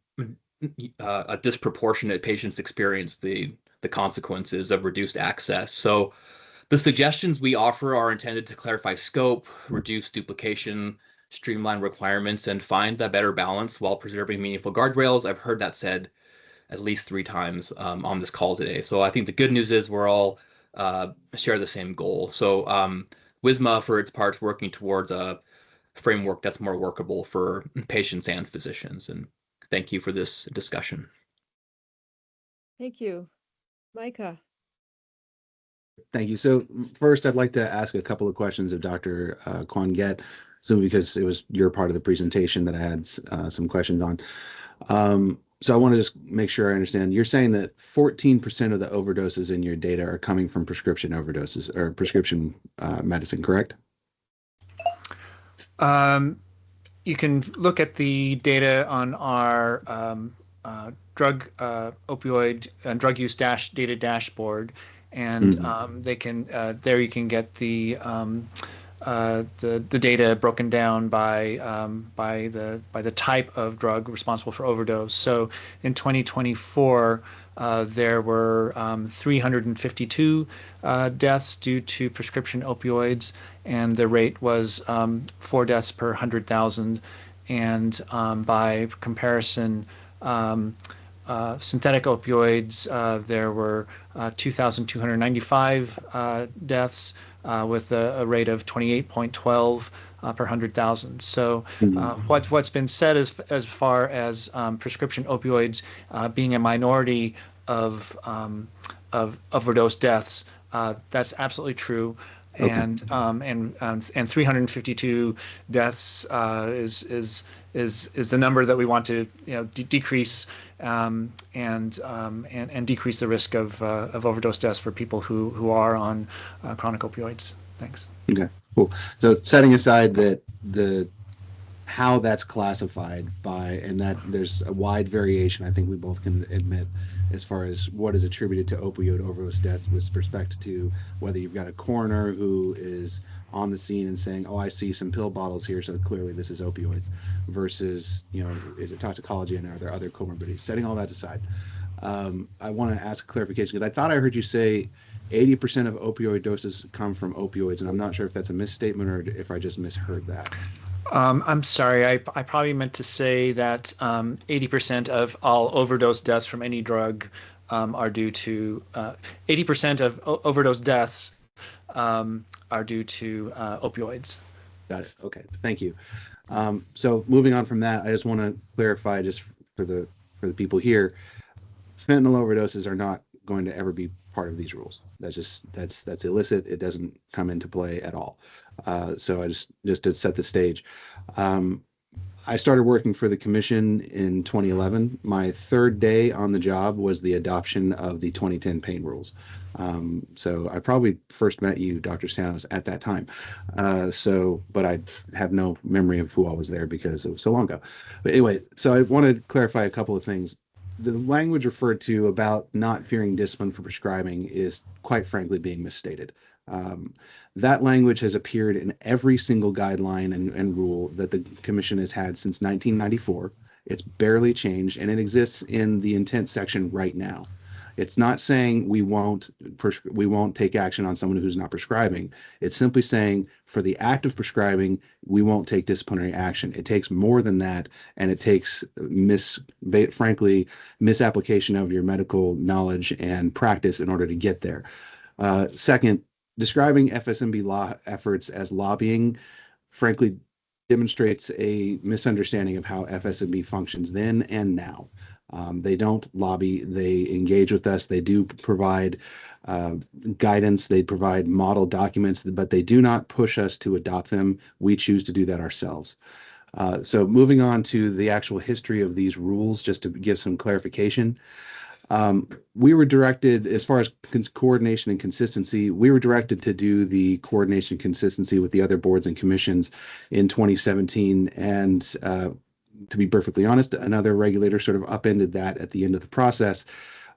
a disproportionate, patients experience the consequences of reduced access. So the suggestions we offer are intended to clarify scope, reduce duplication, streamline requirements, and find a better balance while preserving meaningful guardrails. I've heard that said at least 3 times on this call today. So I think the good news is we're all share the same goal. So WISMA, for its part, is working towards a framework that's more workable for patients and physicians. And thank you for this discussion. Thank you. Micah. Thank you. So first, I'd like to ask a couple of questions of Dr. Kwan-Get, so because it was your part of the presentation that I had some questions on. So I want to just make sure I understand. You're saying that 14% of the overdoses in your data are coming from prescription overdoses or prescription medicine, correct? You can look at the data on our drug opioid and drug use data dashboard, and they can there you can get the data broken down by the type of drug responsible for overdose. So in 2024, there were 352 deaths due to prescription opioids, and the rate was 4 deaths per 100,000. And by comparison, synthetic opioids, there were 2,295 deaths with a rate of 28.12 per 100,000. So what's been said as far as prescription opioids being a minority of overdose deaths, that's absolutely true. Okay. And 352 deaths is the number that we want to decrease and decrease the risk of overdose deaths for people who are on chronic opioids. Thanks. Okay, cool. So setting aside that how that's classified by, and that there's a wide variation, I think we both can admit, as far as what is attributed to opioid overdose deaths with respect to whether you've got a coroner who is on the scene and saying, oh, I see some pill bottles here, so clearly this is opioids, versus, is it toxicology and are there other comorbidities? Setting all that aside, I want to ask a clarification, because I thought I heard you say 80% of opioid doses come from opioids, and I'm not sure if that's a misstatement or if I just misheard that. I'm sorry, I probably meant to say that 80% of all overdose deaths from any drug are due to 80% of overdose deaths are due to opioids. Got it. Okay, thank you. So moving on from that, I just want to clarify, just for the people here, fentanyl overdoses are not going to ever be part of these rules. That's illicit. It doesn't come into play at all. So I just to set the stage. I started working for the commission in 2011. My third day on the job was the adoption of the 2010 pain rules. So I probably first met you, Dr. Stanos, at that time. But I have no memory of who all was there because it was so long ago. But anyway, so I want to clarify a couple of things. The language referred to about not fearing discipline for prescribing is, quite frankly, being misstated. That language has appeared in every single guideline and rule that the commission has had since 1994. It's barely changed, and it exists in the intent section right now. It's not saying we won't take action on someone who's not prescribing. It's simply saying for the act of prescribing, we won't take disciplinary action. It takes more than that, and it takes frankly misapplication of your medical knowledge and practice in order to get there. Second, describing FSMB law efforts as lobbying, frankly, demonstrates a misunderstanding of how FSMB functions then and now. They don't lobby, they engage with us, they do provide guidance, they provide model documents, but they do not push us to adopt them. We choose to do that ourselves. So moving on to the actual history of these rules, just to give some clarification. We were directed, as far as coordination and consistency, we were directed to do the coordination consistency with the other boards and commissions in 2017. And to be perfectly honest, another regulator sort of upended that at the end of the process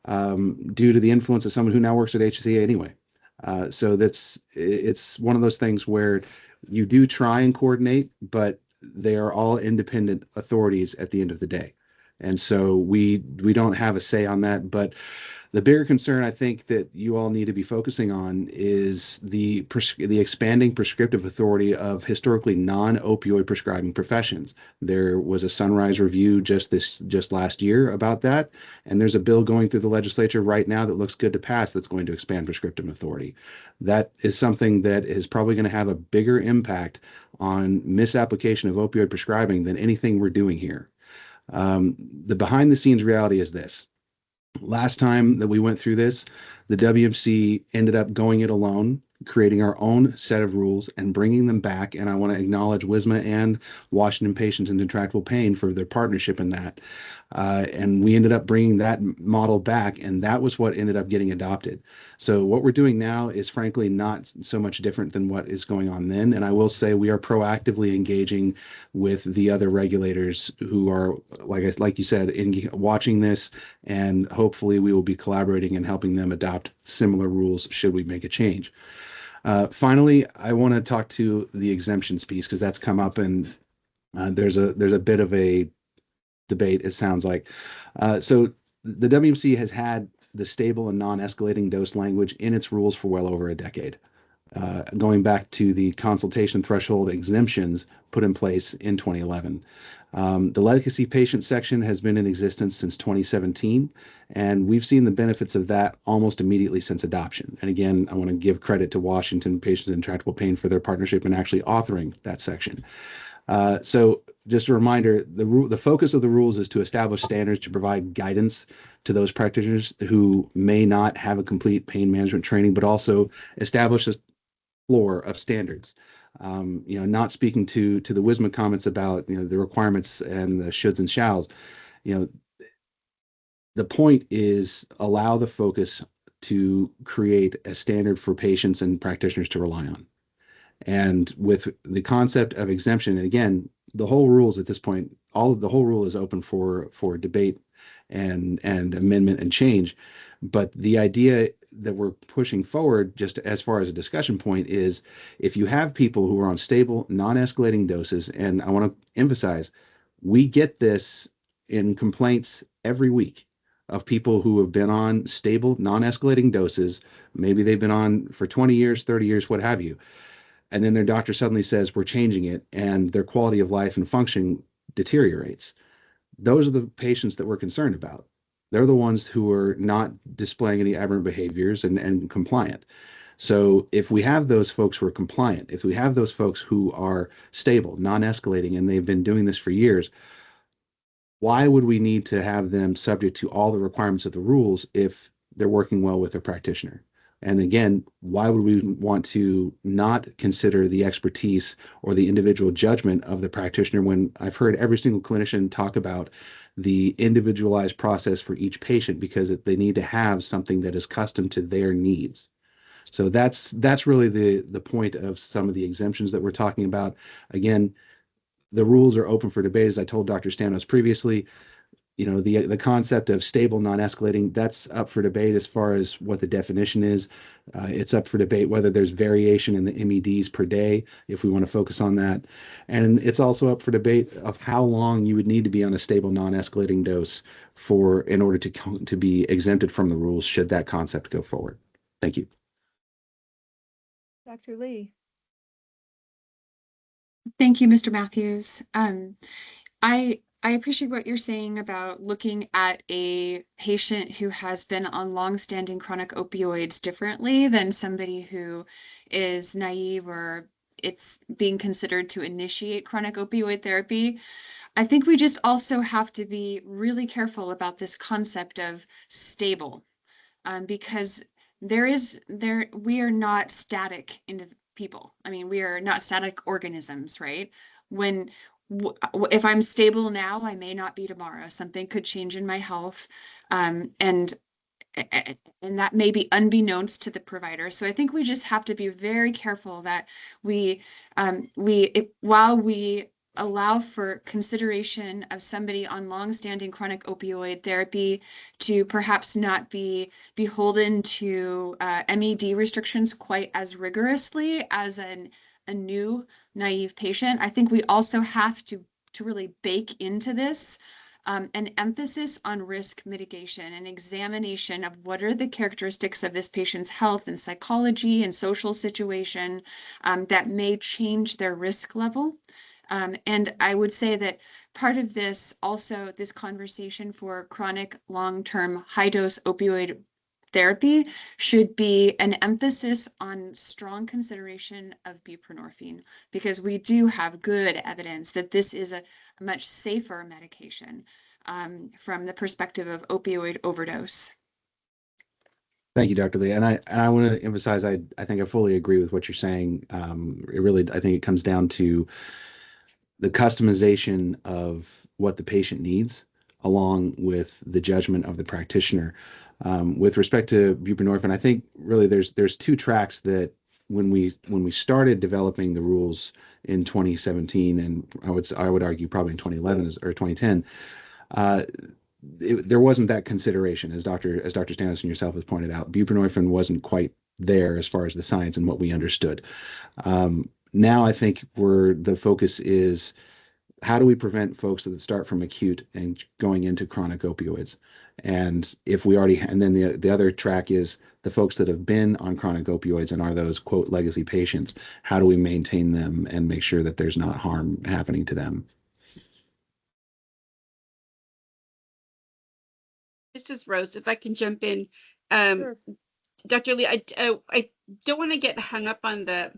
due to the influence of someone who now works at HCA anyway. So it's one of those things where you do try and coordinate, but they are all independent authorities at the end of the day. And so we don't have a say on that. But the bigger concern I think that you all need to be focusing on is the expanding prescriptive authority of historically non-opioid prescribing professions. There was a Sunrise review just last year about that, and there's a bill going through the legislature right now that looks good to pass that's going to expand prescriptive authority. That is something that is probably going to have a bigger impact on misapplication of opioid prescribing than anything we're doing here. The behind the scenes reality is this. Last time that we went through this, the WMC ended up going it alone, creating our own set of rules and bringing them back. And I want to acknowledge WSMA and Washington Patients and Intractable Pain for their partnership in that. And we ended up bringing that model back, and that was what ended up getting adopted. So what we're doing now is frankly not so much different than what is going on then. And I will say we are proactively engaging with the other regulators who are, like you said, watching this, and hopefully we will be collaborating and helping them adopt similar rules should we make a change. Finally, I want to talk to the exemptions piece because that's come up, and there's a bit of a debate, it sounds like. So the WMC has had the stable and non-escalating dose language in its rules for well over a decade, going back to the consultation threshold exemptions put in place in 2011. The legacy patient section has been in existence since 2017, and we've seen the benefits of that almost immediately since adoption. And again, I want to give credit to Washington Patients with Intractable Pain for their partnership in actually authoring that section. So just a reminder, the focus of the rules is to establish standards to provide guidance to those practitioners who may not have a complete pain management training, but also establish a floor of standards. Not speaking to the WSMA comments about the requirements and the shoulds and shalls. The point is allow the focus to create a standard for patients and practitioners to rely on. And with the concept of exemption, and again, the whole rules at this point, the whole rule is open for debate and amendment and change. But the idea that we're pushing forward, just as far as a discussion point, is if you have people who are on stable, non-escalating doses, and I want to emphasize, we get this in complaints every week of people who have been on stable, non-escalating doses. Maybe they've been on for 20 years, 30 years, what have you. And then their doctor suddenly says, we're changing it, and their quality of life and function deteriorates. Those are the patients that we're concerned about. They're the ones who are not displaying any aberrant behaviors and compliant. So if we have those folks who are compliant, if we have those folks who are stable, non-escalating, and they've been doing this for years, why would we need to have them subject to all the requirements of the rules if they're working well with their practitioner? And again, why would we want to not consider the expertise or the individual judgment of the practitioner when I've heard every single clinician talk about the individualized process for each patient because they need to have something that is custom to their needs. So that's really the point of some of the exemptions that we're talking about. Again, the rules are open for debate, as I told Dr. Stanos previously. the concept of stable, non-escalating, that's up for debate as far as what the definition is. It's up for debate whether there's variation in the MEDs per day, if we want to focus on that. And it's also up for debate of how long you would need to be on a stable, non-escalating dose in order to be exempted from the rules should that concept go forward. Thank you. Dr. Lee. Thank you, Mr. Matthews. I appreciate what you're saying about looking at a patient who has been on long-standing chronic opioids differently than somebody who is naive or it's being considered to initiate chronic opioid therapy. I think we just also have to be really careful about this concept of stable, because we are not static people. I mean, we are not static organisms, right? If I'm stable now, I may not be tomorrow. Something could change in my health, and that may be unbeknownst to the provider. So I think we just have to be very careful that while we allow for consideration of somebody on long-standing chronic opioid therapy to perhaps not be beholden to MED restrictions quite as rigorously as a new naive patient, I think we also have to really bake into this an emphasis on risk mitigation and examination of what are the characteristics of this patient's health and psychology and social situation that may change their risk level. And I would say that part of this conversation for chronic long-term high-dose opioid therapy should be an emphasis on strong consideration of buprenorphine, because we do have good evidence that this is a much safer medication from the perspective of opioid overdose. Thank you, Dr. Lee. And I want to emphasize, I think I fully agree with what you're saying. I think it comes down to the customization of what the patient needs, along with the judgment of the practitioner. With respect to buprenorphine, I think really there's two tracks that when we started developing the rules in 2017, and I would argue probably in 2011 or 2010, there wasn't that consideration, as Dr. Stanos and yourself has pointed out. Buprenorphine wasn't quite there as far as the science and what we understood. Now I think the focus is, how do we prevent folks that start from acute and going into chronic opioids? And then the other track is the folks that have been on chronic opioids and are those, quote, legacy patients. How do we maintain them and make sure that there's not harm happening to them? This is Rose. If I can jump in, Sure. Dr. Lee, I don't want to get hung up on the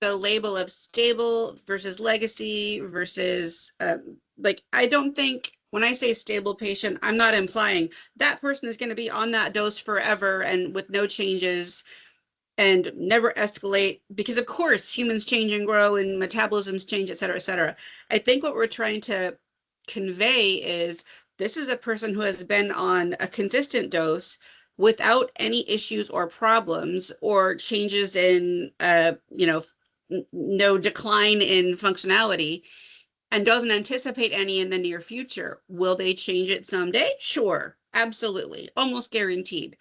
label of stable versus legacy versus I don't think when I say stable patient, I'm not implying that person is going to be on that dose forever and with no changes and never escalate, because of course humans change and grow and metabolisms change, et cetera, et cetera. I think what we're trying to convey is this is a person who has been on a consistent dose without any issues or problems or changes in no decline in functionality, and doesn't anticipate any in the near future. Will they change it someday? Sure, absolutely, almost guaranteed.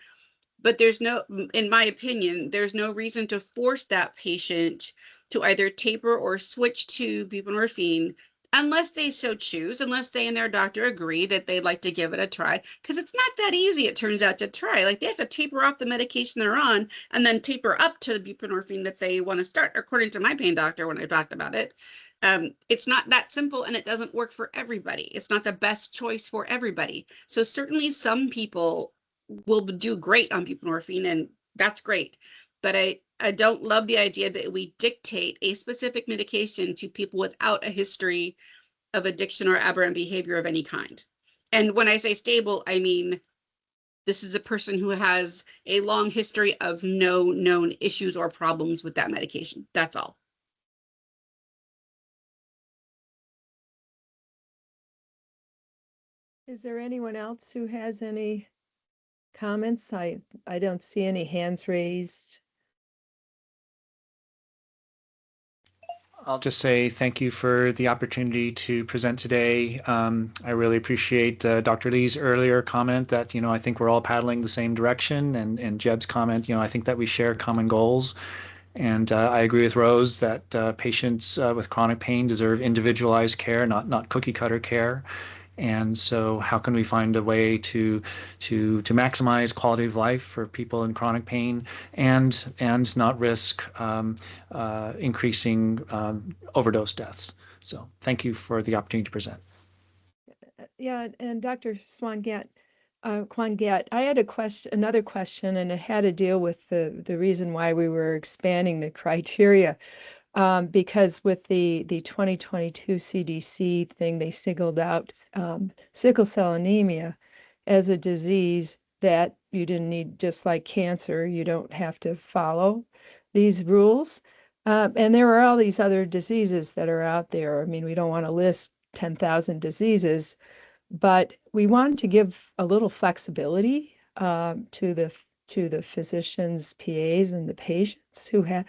But in my opinion, there's no reason to force that patient to either taper or switch to buprenorphine unless they so choose, unless they and their doctor agree that they'd like to give it a try, because it's not that easy, it turns out, to try. Like, they have to taper off the medication they're on and then taper up to the buprenorphine that they want to start, according to my pain doctor when I talked about it. It's not that simple, and it doesn't work for everybody. It's not the best choice for everybody. So certainly some people will do great on buprenorphine, and that's great. But I don't love the idea that we dictate a specific medication to people without a history of addiction or aberrant behavior of any kind. And when I say stable, I mean this is a person who has a long history of no known issues or problems with that medication. That's all. Is there anyone else who has any comments? I don't see any hands raised. I'll just say thank you for the opportunity to present today. I really appreciate Dr. Lee's earlier comment that, I think we're all paddling the same direction, and Jeb's comment, I think that we share common goals. And I agree with Rose that patients with chronic pain deserve individualized care, not cookie cutter care. And so how can we find a way to maximize quality of life for people in chronic pain and not risk increasing overdose deaths? So thank you for the opportunity to present. Yeah, and Dr. Kwan Get, I had another question, and it had to deal with the reason why we were expanding the criteria. Because with the 2022 CDC thing, they singled out sickle cell anemia as a disease that you didn't need, just like cancer, you don't have to follow these rules. And there are all these other diseases that are out there. I mean, we don't want to list 10,000 diseases, but we wanted to give a little flexibility to the physicians, PAs, and the patients who have,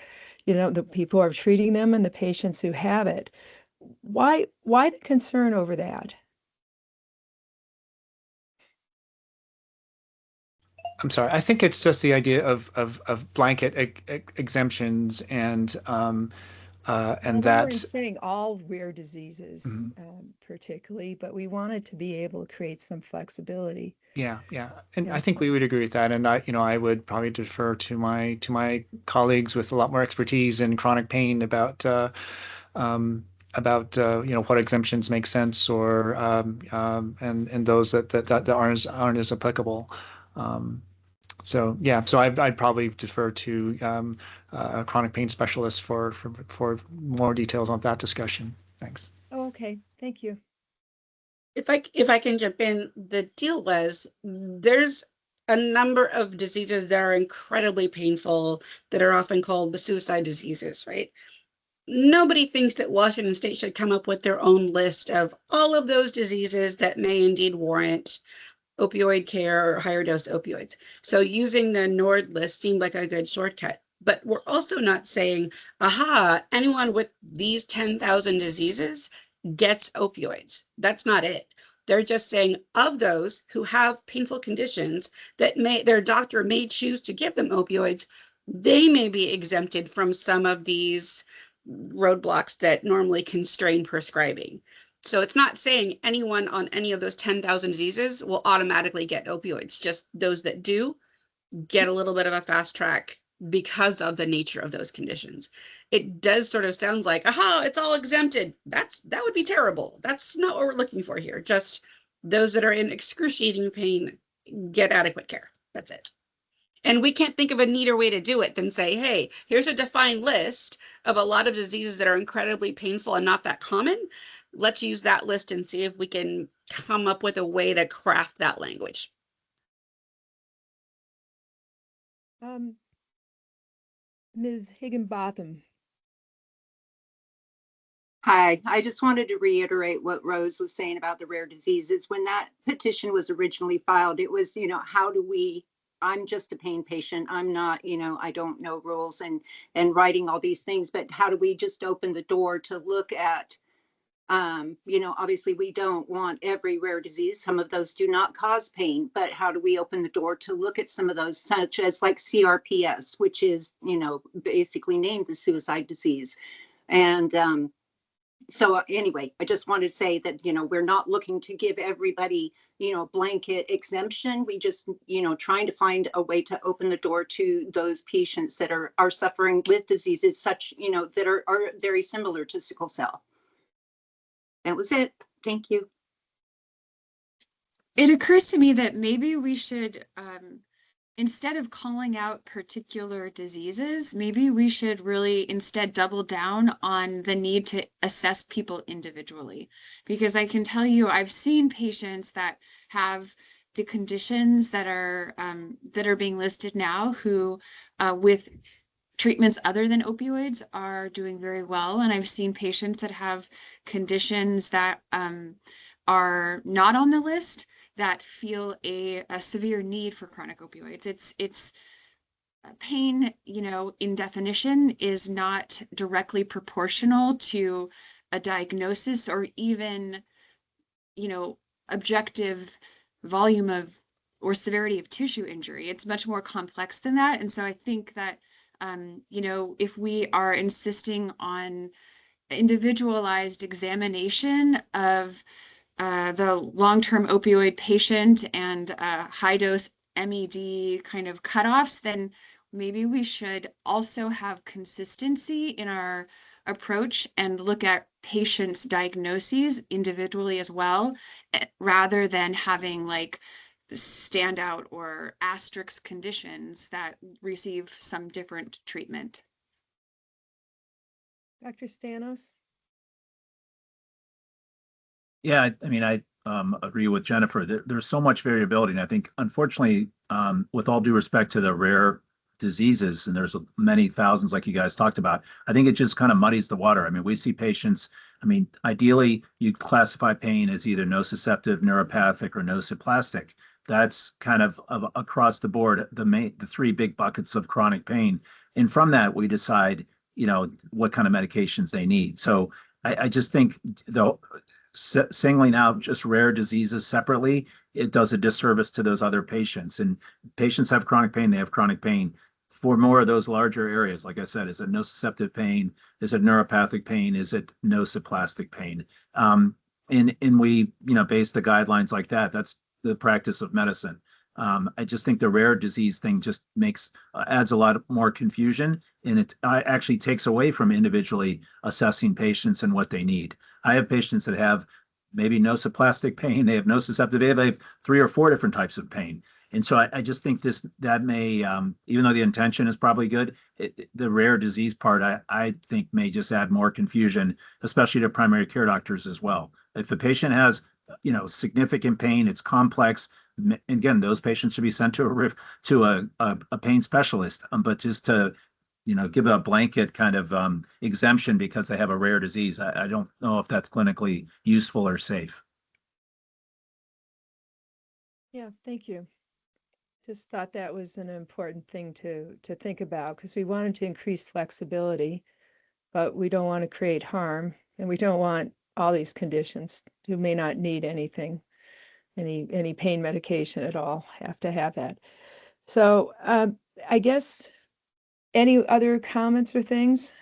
the people who are treating them and the patients who have it. Why the concern over that? I'm sorry. I think it's just the idea of blanket exemptions and Well, we that. weren't saying all rare diseases, particularly, but we wanted to be able to create some flexibility. Yeah, and Yeah. I think we would agree with that. And I would probably defer to my colleagues with a lot more expertise in chronic pain about what exemptions make sense, or and those that aren't as applicable. So I'd probably defer to a chronic pain specialist for more details on that discussion. Thanks. Oh, okay, thank you. If I can jump in, the deal was there's a number of diseases that are incredibly painful that are often called the suicide diseases, right? Nobody thinks that Washington State should come up with their own list of all of those diseases that may indeed warrant opioid care or higher dose opioids. So using the NORD list seemed like a good shortcut. But we're also not saying, aha, anyone with these 10,000 diseases gets opioids. That's not it. They're just saying of those who have painful conditions that their doctor may choose to give them opioids, they may be exempted from some of these roadblocks that normally constrain prescribing. So it's not saying anyone on any of those 10,000 diseases will automatically get opioids. Just those that do get a little bit of a fast track because of the nature of those conditions. It does sort of sound like, aha, it's all exempted. That would be terrible. That's not what we're looking for here. Just those that are in excruciating pain get adequate care. That's it. And we can't think of a neater way to do it than say, hey, here's a defined list of a lot of diseases that are incredibly painful and not that common. Let's use that list and see if we can come up with a way to craft that language. Ms. Higginbotham. Hi, I just wanted to reiterate what Rose was saying about the rare diseases. When that petition was originally filed, it was, how do we, I'm just a pain patient. I'm not, I don't know rules and writing all these things, but how do we just open the door to look at, obviously we don't want every rare disease. Some of those do not cause pain, but how do we open the door to look at some of those, such as like CRPS, which is, basically named the suicide disease. And, so anyway, I just wanted to say that, we're not looking to give everybody, blanket exemption. We just, trying to find a way to open the door to those patients that are suffering with diseases such, that are very similar to sickle cell. That was it. Thank you. It occurs to me that maybe we should, instead of calling out particular diseases, maybe we should really instead double down on the need to assess people individually. Because I can tell you, I've seen patients that have the conditions that are being listed now who with treatments other than opioids are doing very well. And I've seen patients that have conditions that are not on the list that feel a severe need for chronic opioids. It's pain, in definition is not directly proportional to a diagnosis or even, objective volume of or severity of tissue injury. It's much more complex than that. And so I think that, if we are insisting on individualized examination of the long-term opioid patient and high-dose MED kind of cutoffs, then maybe we should also have consistency in our approach and look at patients' diagnoses individually as well, rather than having like standout or asterisk conditions that receive some different treatment. Dr. Stanos? Yeah, I agree with Jennifer. There's so much variability, and I think, unfortunately, with all due respect to the rare diseases, and there's many thousands, like you guys talked about, I think it just kind of muddies the water. I mean, we see patients. I mean, ideally, you'd classify pain as either nociceptive, neuropathic, or nociplastic. That's kind of across the board the three big buckets of chronic pain, and from that we decide, what kind of medications they need. So I just think though, singling out just rare diseases separately, it does a disservice to those other patients. And patients have chronic pain, they have chronic pain for more of those larger areas. Like I said, is it nociceptive pain? Is it neuropathic pain? Is it nociplastic pain? And we, base the guidelines like that. That's the practice of medicine. I just think the rare disease thing just adds a lot more confusion, and it actually takes away from individually assessing patients and what they need. I have patients that have maybe nociplastic pain, they have nociceptive, they have 3 or 4 different types of pain. And so I just think that may, even though the intention is probably good, the rare disease part, I think may just add more confusion, especially to primary care doctors as well. If the patient has, significant pain, it's complex. Again, those patients should be sent to a pain specialist. But just to, give a blanket kind of exemption because they have a rare disease, I don't know if that's clinically useful or safe. Yeah, thank you. Just thought that was an important thing to think about, because we wanted to increase flexibility, but we don't want to create harm, and we don't want all these conditions who may not need anything, any pain medication at all, have to have that. So I guess any other comments or things?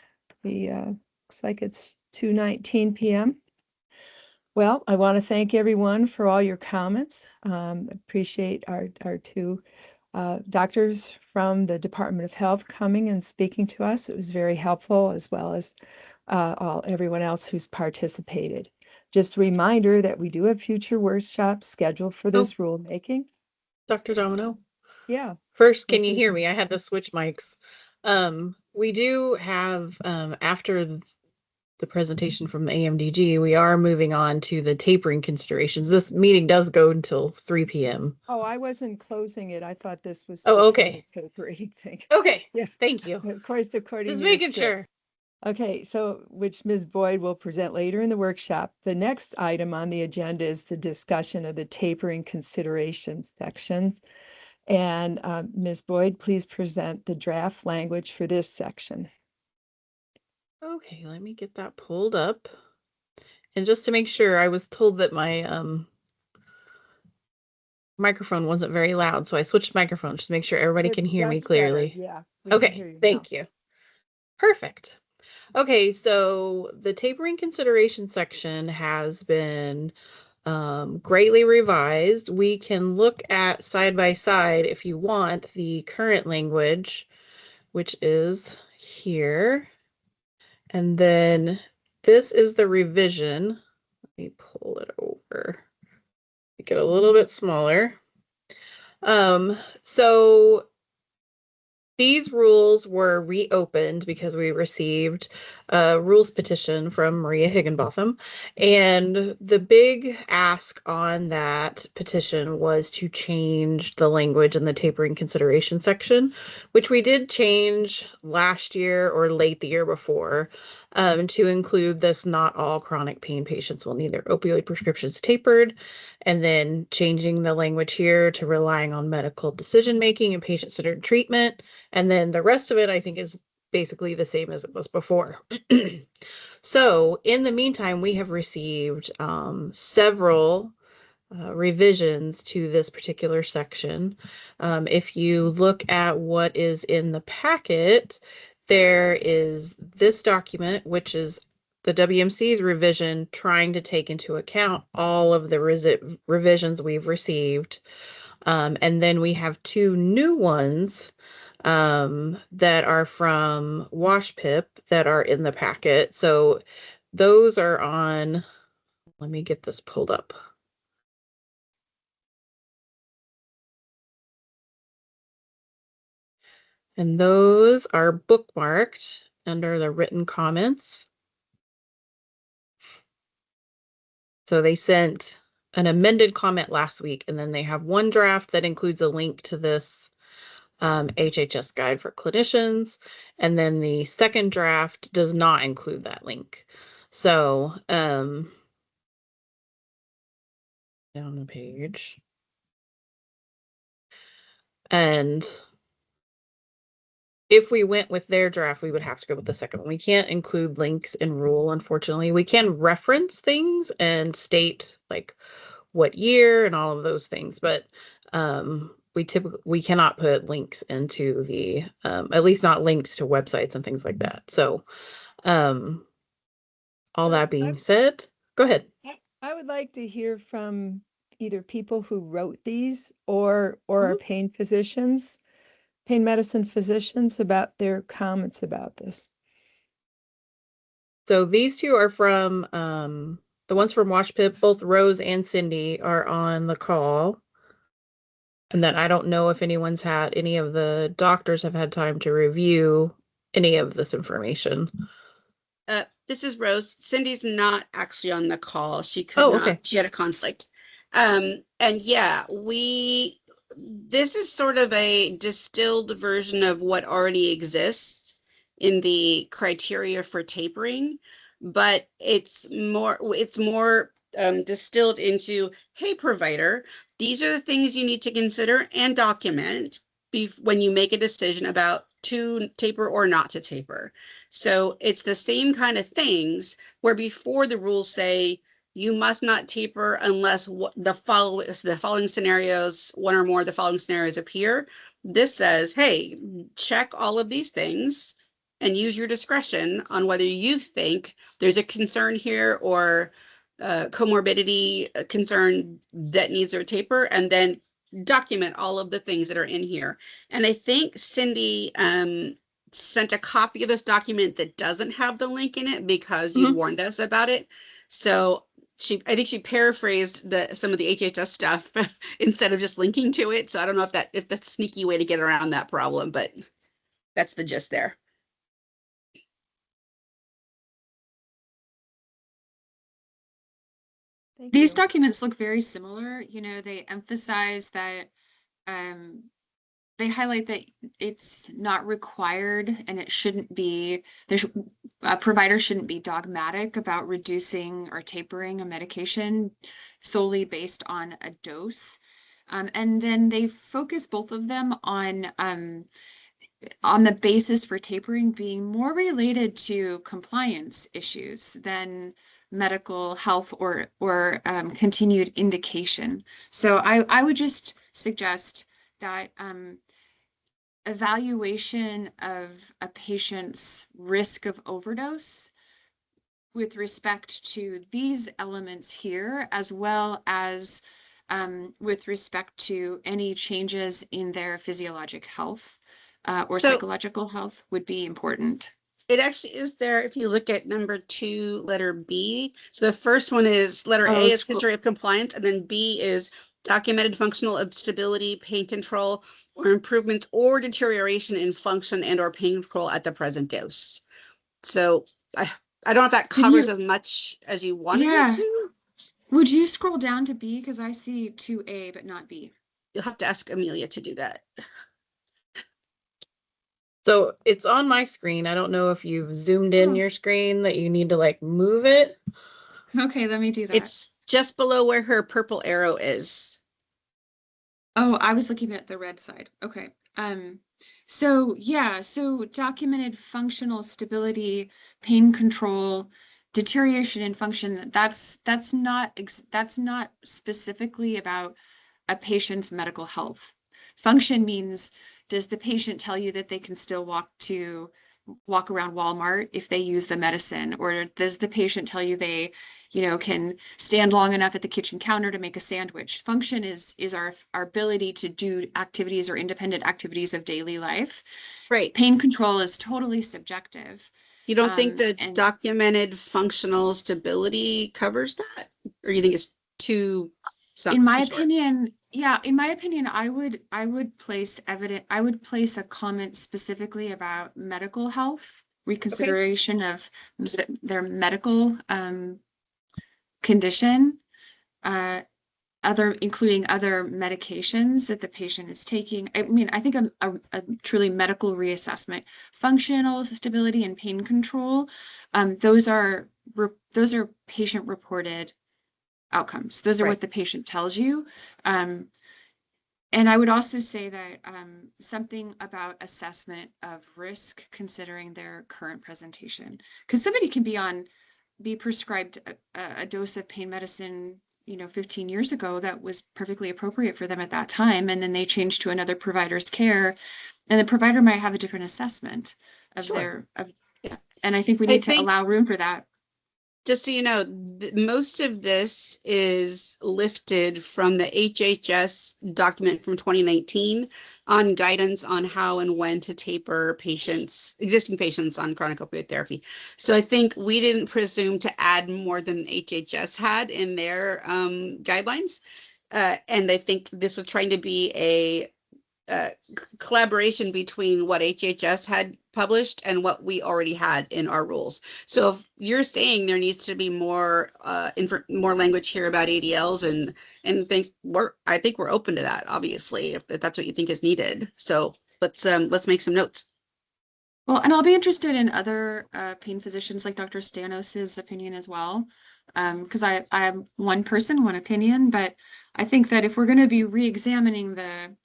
Looks like it's 2:19 p.m. Well, I want to thank everyone for all your comments. Appreciate our two doctors from the Department of Health coming and speaking to us. It was very helpful, as well as everyone else who's participated. Just a reminder that we do have future workshops scheduled for this rulemaking. Dr. Domino? Yeah. First, can you hear me? I had to switch mics. We do have, after the presentation from the AMDG, we are moving on to the tapering considerations. This meeting does go until 3 p.m. Oh, I wasn't closing it. I thought this was okay. Tapering thing. Okay. Yeah. Thank you. Of course, according just to your making script. sure. Okay, so which Ms. Boyd will present later in the workshop. The next item on the agenda is the discussion of the tapering considerations sections. And Ms. Boyd, please present the draft language for this section. Okay, let me get that pulled up. And just to make sure, I was told that my microphone wasn't very loud, so I switched microphones just to make sure everybody can hear me clearly. Better. Yeah. Okay, thank you. Perfect. Okay, so the tapering consideration section has been greatly revised. We can look at side by side, if you want, the current language, which is here. And then this is the revision. Let me pull it over. Make it a little bit smaller. So these rules were reopened because we received a rules petition from Maria Higginbotham. And the big ask on that petition was to change the language in the tapering consideration section, which we did change last year or late the year before, to include this: not all chronic pain patients will need their opioid prescriptions tapered, and then changing the language here to relying on medical decision-making and patient-centered treatment, And then the rest of it, I think, is basically the same as it was before. So in the meantime, we have received several revisions to this particular section. If you look at what is in the packet, there is this document, which is the WMC's revision trying to take into account all of the revisions we've received. And then we have two new ones that are from WashPIP that are in the packet. So those are on, let me get this pulled up. And those are bookmarked under the written comments. So they sent an amended comment last week, and then they have one draft that includes a link to this HHS guide for clinicians. And then the second draft does not include that link. So down the page. And if we went with their draft, we would have to go with the second one. We can't include links in rule, unfortunately. We can reference things and state like what year and all of those things, but we cannot put links into the at least not links to websites and things like that. So all that being said, go ahead. I would like to hear from either people who wrote these or our pain physicians, pain medicine physicians, about their comments about this. So these two are from the ones from WashPIP. Both Rose and Cindy are on the call. And then I don't know if anyone's had, any of the doctors have had time to review any of this information. This is Rose. Cindy's not actually on the call. She could not. Okay. She had a conflict. And yeah, this is sort of a distilled version of what already exists in the criteria for tapering, but it's more distilled into, hey, provider, these are the things you need to consider and document when you make a decision about to taper or not to taper. So it's the same kind of things where before the rules say you must not taper unless the following scenarios, one or more of the following scenarios appear. This says, hey, check all of these things and use your discretion on whether you think there's a concern here or comorbidity concern that needs a taper, and then document all of the things that are in here. And I think Cindy sent a copy of this document that doesn't have the link in it because you warned us about it. So I think she paraphrased some of the HHS stuff instead of just linking to it. So I don't know if that's a sneaky way to get around that problem, but that's the gist there. These documents look very similar. You know, they emphasize that they highlight that it's not required and it shouldn't be, a provider shouldn't be dogmatic about reducing or tapering a medication solely based on a dose. And then they focus both of them on the basis for tapering being more related to compliance issues than medical health or continued indication. So I would just suggest that evaluation of a patient's risk of overdose with respect to these elements here, as well as with respect to any changes in their physiologic health or psychological health, would be important. It actually is there if you look at number 2, letter B. So the first one is letter A is history of compliance, and then B is documented functional stability, pain control, or improvements or deterioration in function and or pain control at the present dose. So I don't know if that covers as much as you wanted it to. Would you scroll down to B? Because I see 2A, but not B. You'll have to ask Amelia to do that. So it's on my screen. I don't know if you've zoomed in your screen that you need to like move it. Okay, let me do that. It's just below where her purple arrow is. Oh, I was looking at the red side. Okay. So yeah, so documented functional stability, pain control, deterioration in function, that's not specifically about a patient's medical health. Function means, does the patient tell you that they can still walk around Walmart if they use the medicine? Or does the patient tell you they, can stand long enough at the kitchen counter to make a sandwich? Function is our ability to do activities or independent activities of daily life. Right. Pain control is totally subjective. You don't think that and documented functional stability covers that? Or you think it's too in my too short? opinion, yeah, in my opinion, I would place a comment specifically about medical health, reconsideration of their medical condition, including other medications that the patient is taking. I mean, I think a truly medical reassessment, functional stability and pain control, those are patient reported outcomes. Those are what the patient tells you. And I would also say that something about assessment of risk considering their current presentation, because somebody can be prescribed a dose of pain medicine 15 years ago that was perfectly appropriate for them at that time, and then they change to another provider's care, and the provider might have a different assessment of and I think we need to allow room for that. Just so you know, most of this is lifted from the HHS document from 2019 on guidance on how and when to taper existing patients on chronic opioid therapy. So I think we didn't presume to add more than HHS had in their guidelines. And I think this was trying to be a collaboration between what HHS had published and what we already had in our rules. So if you're saying there needs to be more more language here about ADLs and things, I think we're open to that, obviously, if that's what you think is needed. So let's make some notes. Well, and I'll be interested in other pain physicians like Dr. Stanos's opinion as well, because I am one person, one opinion, but I think that if we're going to be re-examining the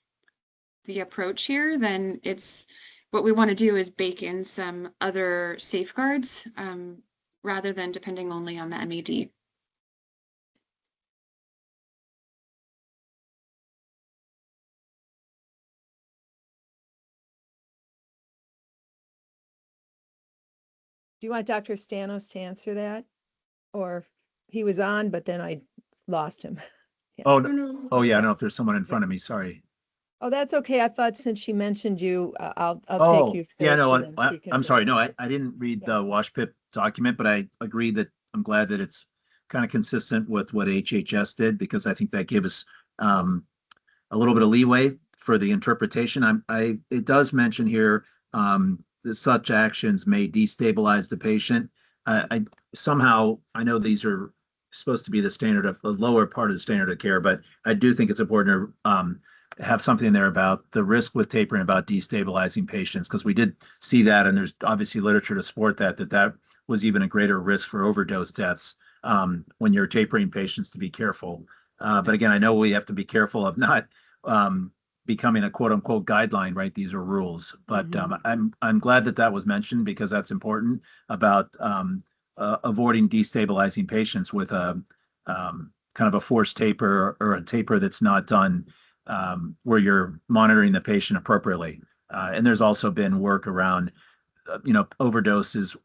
approach here, then it's what we want to do is bake in some other safeguards rather than depending only on the MAD. Do you want Dr. Stanos to answer that? Or he was on, but then I lost him. Yeah. Oh, yeah. I don't know if there's someone in front of me. Sorry. Oh, that's okay. I thought since she mentioned you, I'll take you first. Yeah, no, I'm sorry. No, I didn't read the WashPIP document, but I agree that I'm glad that it's kind of consistent with what HHS did, because I think that gave us a little bit of leeway for the interpretation. It does mention here that such actions may destabilize the patient. I know these are supposed to be the lower part of the standard of care, but I do think it's important to have something in there about the risk with tapering, about destabilizing patients, because we did see that, and there's obviously literature to support that was even a greater risk for overdose deaths when you're tapering patients, to be careful. But again, I know we have to be careful of not becoming a quote unquote guideline, right? These are rules, but I'm glad that was mentioned, because that's important about avoiding destabilizing patients with a kind of a forced taper or a taper that's not done where you're monitoring the patient appropriately. And there's also been work around, overdoses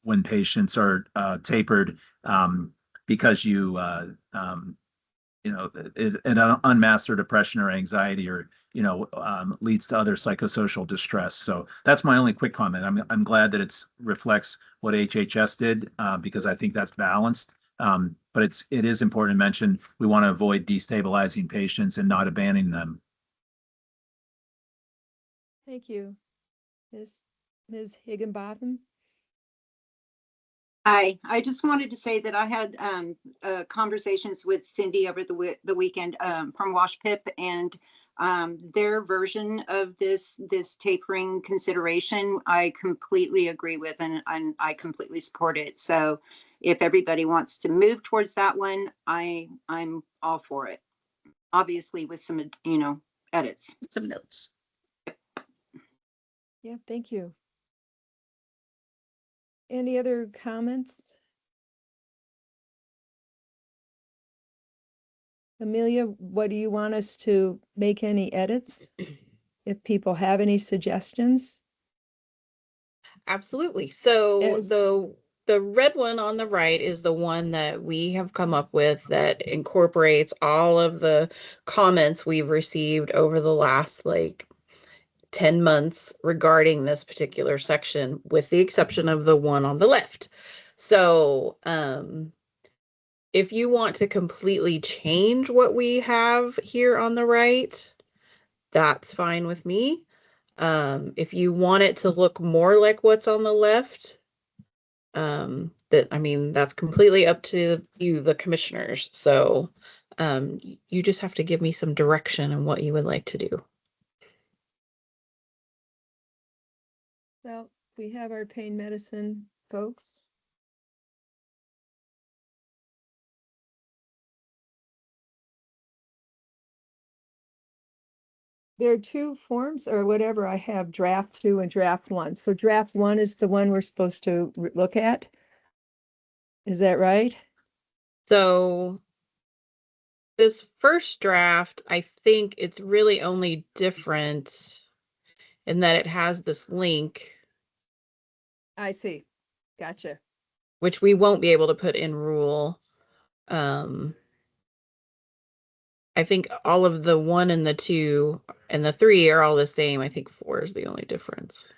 when patients are tapered because it unmasks their depression or anxiety, or leads to other psychosocial distress. So that's my only quick comment. I'm glad that it reflects what HHS did, because I think that's balanced. But it is important to mention we want to avoid destabilizing patients and not abandoning them. Thank you. Ms. Higginbotham. Hi, I just wanted to say that I had conversations with Cindy over the weekend from WashPIP, and their version of this tapering consideration, I completely agree with, and I completely support it. So if everybody wants to move towards that one, I'm all for it. Obviously with some, edits. Some notes. Yeah, thank you. Any other comments? Amelia, what do you want us to make any edits? If people have any suggestions? Absolutely. So As- the red one on the right is the one that we have come up with that incorporates all of the comments we've received over the last like 10 months regarding this particular section, with the exception of the one on the left. So if you want to completely change what we have here on the right, that's fine with me. If you want it to look more like what's on the left, that's completely up to you, the commissioners. So you just have to give me some direction on what you would like to do. Well, we have our pain medicine folks. There are two forms or whatever. I have draft 2 and draft 1. So draft 1 is the one we're supposed to look at. Is that right? So this first draft, I think it's really only different in that it has this link, I see. Gotcha. which we won't be able to put in rule. I think all of the 1 and the 2 and the 3 are all the same. I think 4 is the only difference.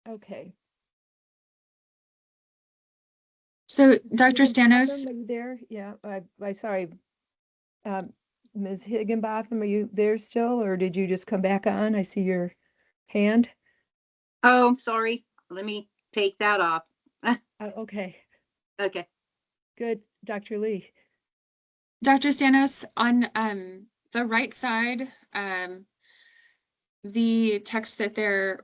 Okay. So, Dr. Stanos, Are you there? Yeah, I sorry. Ms. Higginbotham, are you there still, or did you just come back on? I see your hand. Oh, sorry. Let me take that off. Okay, Okay. good. Dr. Lee. Dr. Stanos, on the right side, the text that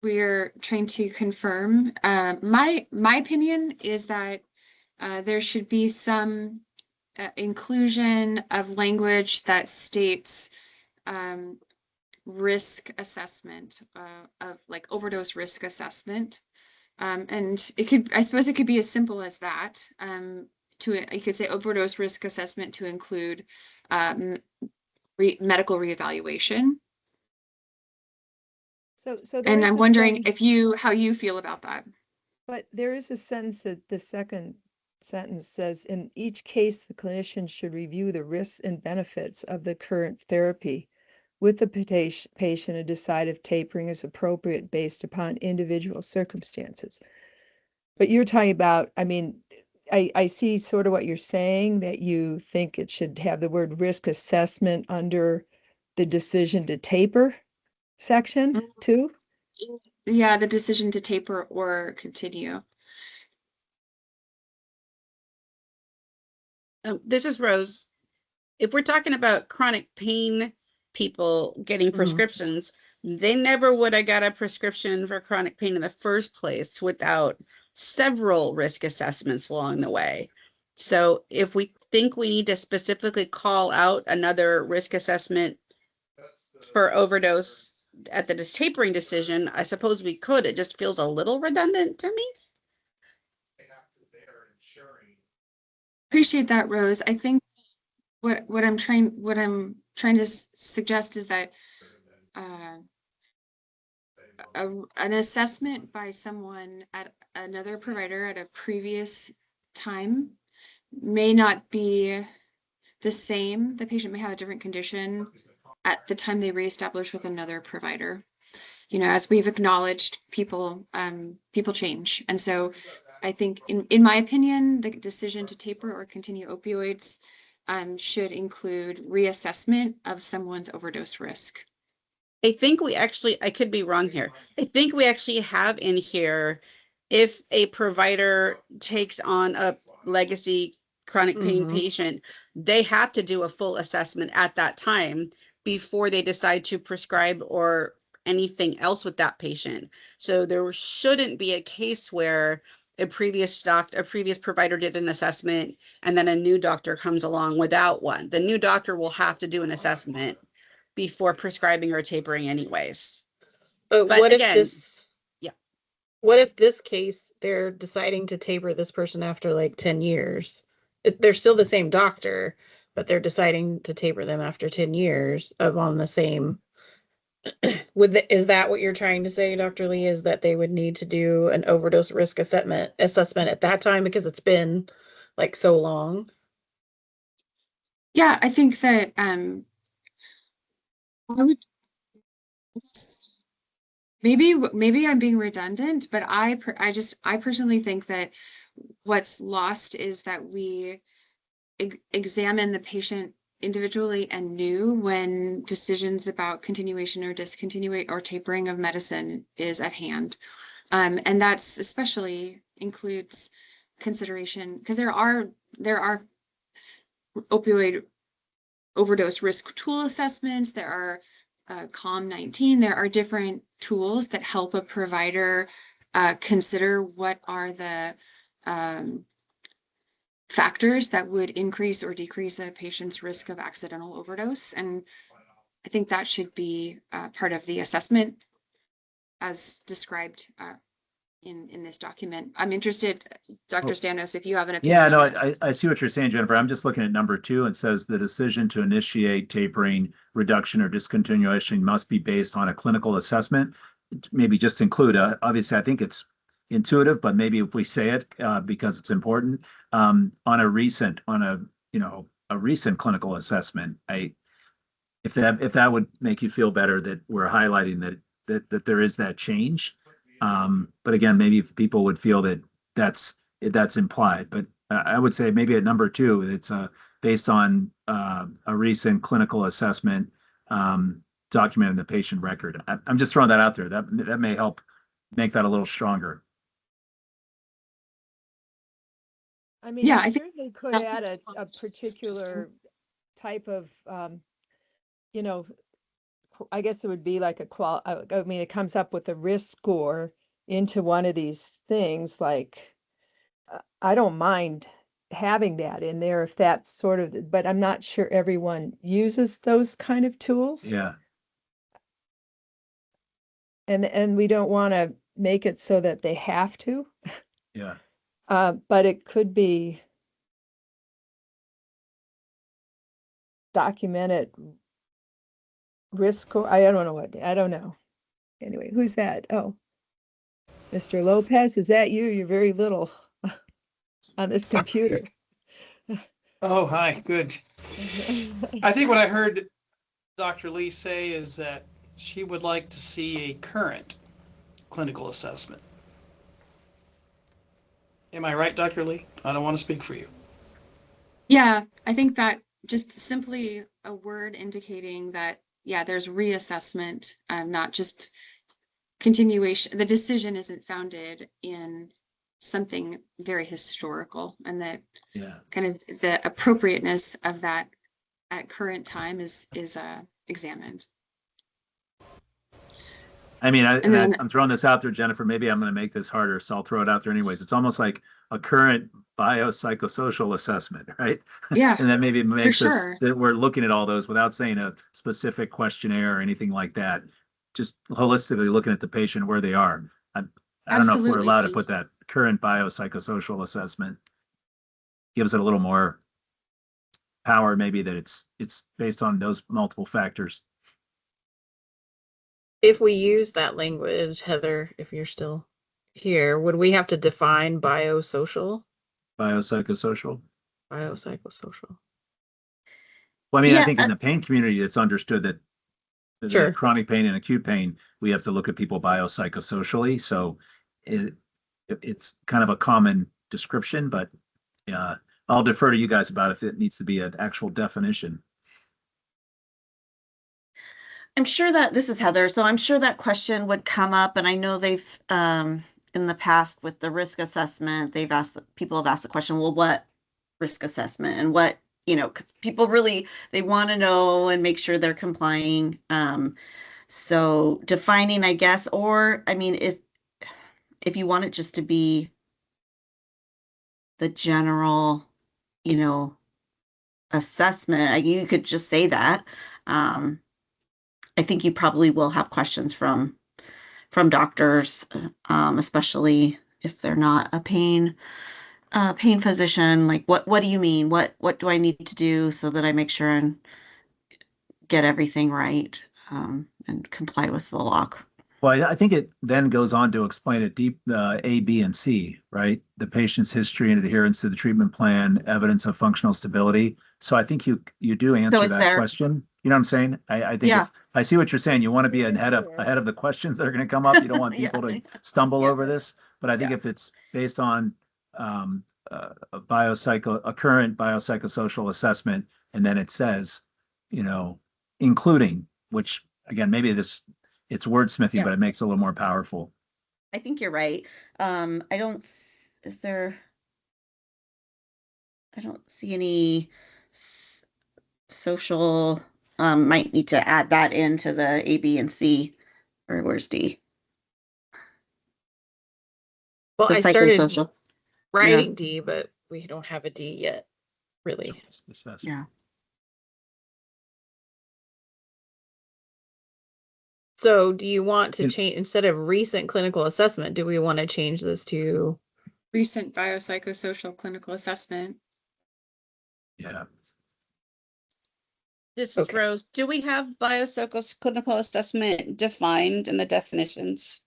we're trying to confirm, my opinion is that there should be some inclusion of language that states risk assessment of like overdose risk assessment. And I suppose it could be as simple as that. You could say overdose risk assessment to include medical reevaluation. And I'm wondering how you feel about that. But there is a sentence that the second sentence says, in each case, the clinician should review the risks and benefits of the current therapy with the patient and decide if tapering is appropriate based upon individual circumstances. But you're talking about, I see sort of what you're saying, that you think it should have the word risk assessment under the decision to taper section too? Yeah, the decision to taper or continue. This is Rose. If we're talking about chronic pain people getting prescriptions, they never would have got a prescription for chronic pain in the first place without several risk assessments along the way. So if we think we need to specifically call out another risk assessment for overdose at the tapering decision, I suppose we could. It just feels a little redundant to me. Appreciate that, Rose. I think what I'm trying to suggest is that an assessment by someone at another provider at a previous time may not be the same. The patient may have a different condition at the time they reestablish with another provider. You know, as we've acknowledged, people change. And so I think in my opinion, the decision to taper or continue opioids should include reassessment of someone's overdose risk. I think I could be wrong here. I think we actually have in here, if a provider takes on a legacy chronic pain patient, they have to do a full assessment at that time before they decide to prescribe or anything else with that patient. So there shouldn't be a case where a previous provider did an assessment and then a new doctor comes along without one. The new doctor will have to do an assessment before prescribing or tapering anyways. But what if again, this, yeah. what if this case, they're deciding to taper this person after like 10 years? They're still the same doctor, but they're deciding to taper them after 10 years of on the same. Is that what you're trying to say, Dr. Lee, is that they would need to do an overdose risk assessment at that time because it's been like so long? Yeah, I think that I would maybe I'm being redundant, but I personally think that what's lost is that we examine the patient individually and new when decisions about continuation or discontinuation or tapering of medicine is at hand. And that's especially includes consideration because there are opioid overdose risk tool assessments. There are COM-19. There are different tools that help a provider consider what are the factors that would increase or decrease a patient's risk of accidental overdose. And I think that should be part of the assessment as described in this document. I'm interested, Dr. Stanos, if you have an opinion. Yeah, no, on this. I see what you're saying, Jennifer. I'm just looking at number 2. It says the decision to initiate tapering, reduction, or discontinuation must be based on a clinical assessment. Maybe just include, obviously, I think it's intuitive, but maybe if we say it because it's important, on a recent clinical assessment. If that would make you feel better that we're highlighting that there is that change. But again, maybe if people would feel that that's implied, but I would say maybe at number 2, it's based on a recent clinical assessment documented in the patient record. I'm just throwing that out there. That may help make that a little stronger. I mean, Yeah, I I think certainly could add a particular type of, you know, I guess it would be like I mean, it comes up with a risk score into one of these things. Like, I don't mind having that in there if that's sort of, but I'm not sure everyone uses those kind of tools. Yeah. And we don't want to make it so that they have to. Yeah. But it could be documented risk score. I don't know. Anyway, who's that? Oh, Mr. Lopez, is that you? You're very little on this computer. Oh, hi, good. I think what I heard Dr. Lee say is that she would like to see a current clinical assessment. Am I right, Dr. Lee? I don't want to speak for you. Yeah, I think that just simply a word indicating that, yeah, there's reassessment, not just continuation. The decision isn't founded in something very historical, and that kind of the appropriateness of that at current time is examined. I mean, I'm throwing this out there, Jennifer. Maybe I'm going to make this harder, so I'll throw it out there anyways. It's almost like a current biopsychosocial assessment, right? Yeah. And that maybe makes us sure. that we're looking at all those without saying a specific questionnaire or anything like that. Just holistically looking at the patient where they are. I don't know if we're Absolutely, allowed to Steve. put that current biopsychosocial assessment. Gives it a little more power, maybe that it's based on those multiple factors. If we use that language, Heather, if you're still here, would we have to define biosocial? Biopsychosocial. Biopsychosocial. Well, I mean, I Yeah, think in the pain community, it's understood that Sure. chronic pain and acute pain, we have to look at people biopsychosocially. So it's kind of a common description, but I'll defer to you guys about if it needs to be an actual definition. I'm sure that this is Heather, so I'm sure that question would come up, and I know they've in the past with the risk assessment, people have asked the question, well, what risk assessment and what, because people really, they want to know and make sure they're complying. So defining, I guess, or I mean, if you want it just to be the general, assessment, you could just say that. I think you probably will have questions from from doctors, especially if they're not a pain physician. Like, what do you mean? What do I need to do so that I make sure and get everything right, and comply with the law? Well, I think it then goes on to explain it deep, A, B, and C, right? The patient's history and adherence to the treatment plan, evidence of functional stability. So I think you do answer it's that there. question. You know what I'm saying? I think Yeah. if I see what you're saying, you want to be ahead of the questions that are going to come up. You don't want people to stumble over this. But I think if it's based on a current biopsychosocial assessment, and then it says, including, which again, maybe it's wordsmithy, but it makes it a little more powerful. I think you're right. I don't see any social, might need to add that into the A, B, and C, or where's D? Well, The I started psychosocial. writing D, but we don't have a D yet, really. Yeah. So do you want to change, instead of recent clinical assessment, do we want to change this to recent biopsychosocial clinical assessment? Yeah. This is Rose. Do we have biopsychosocial clinical assessment defined in the definitions?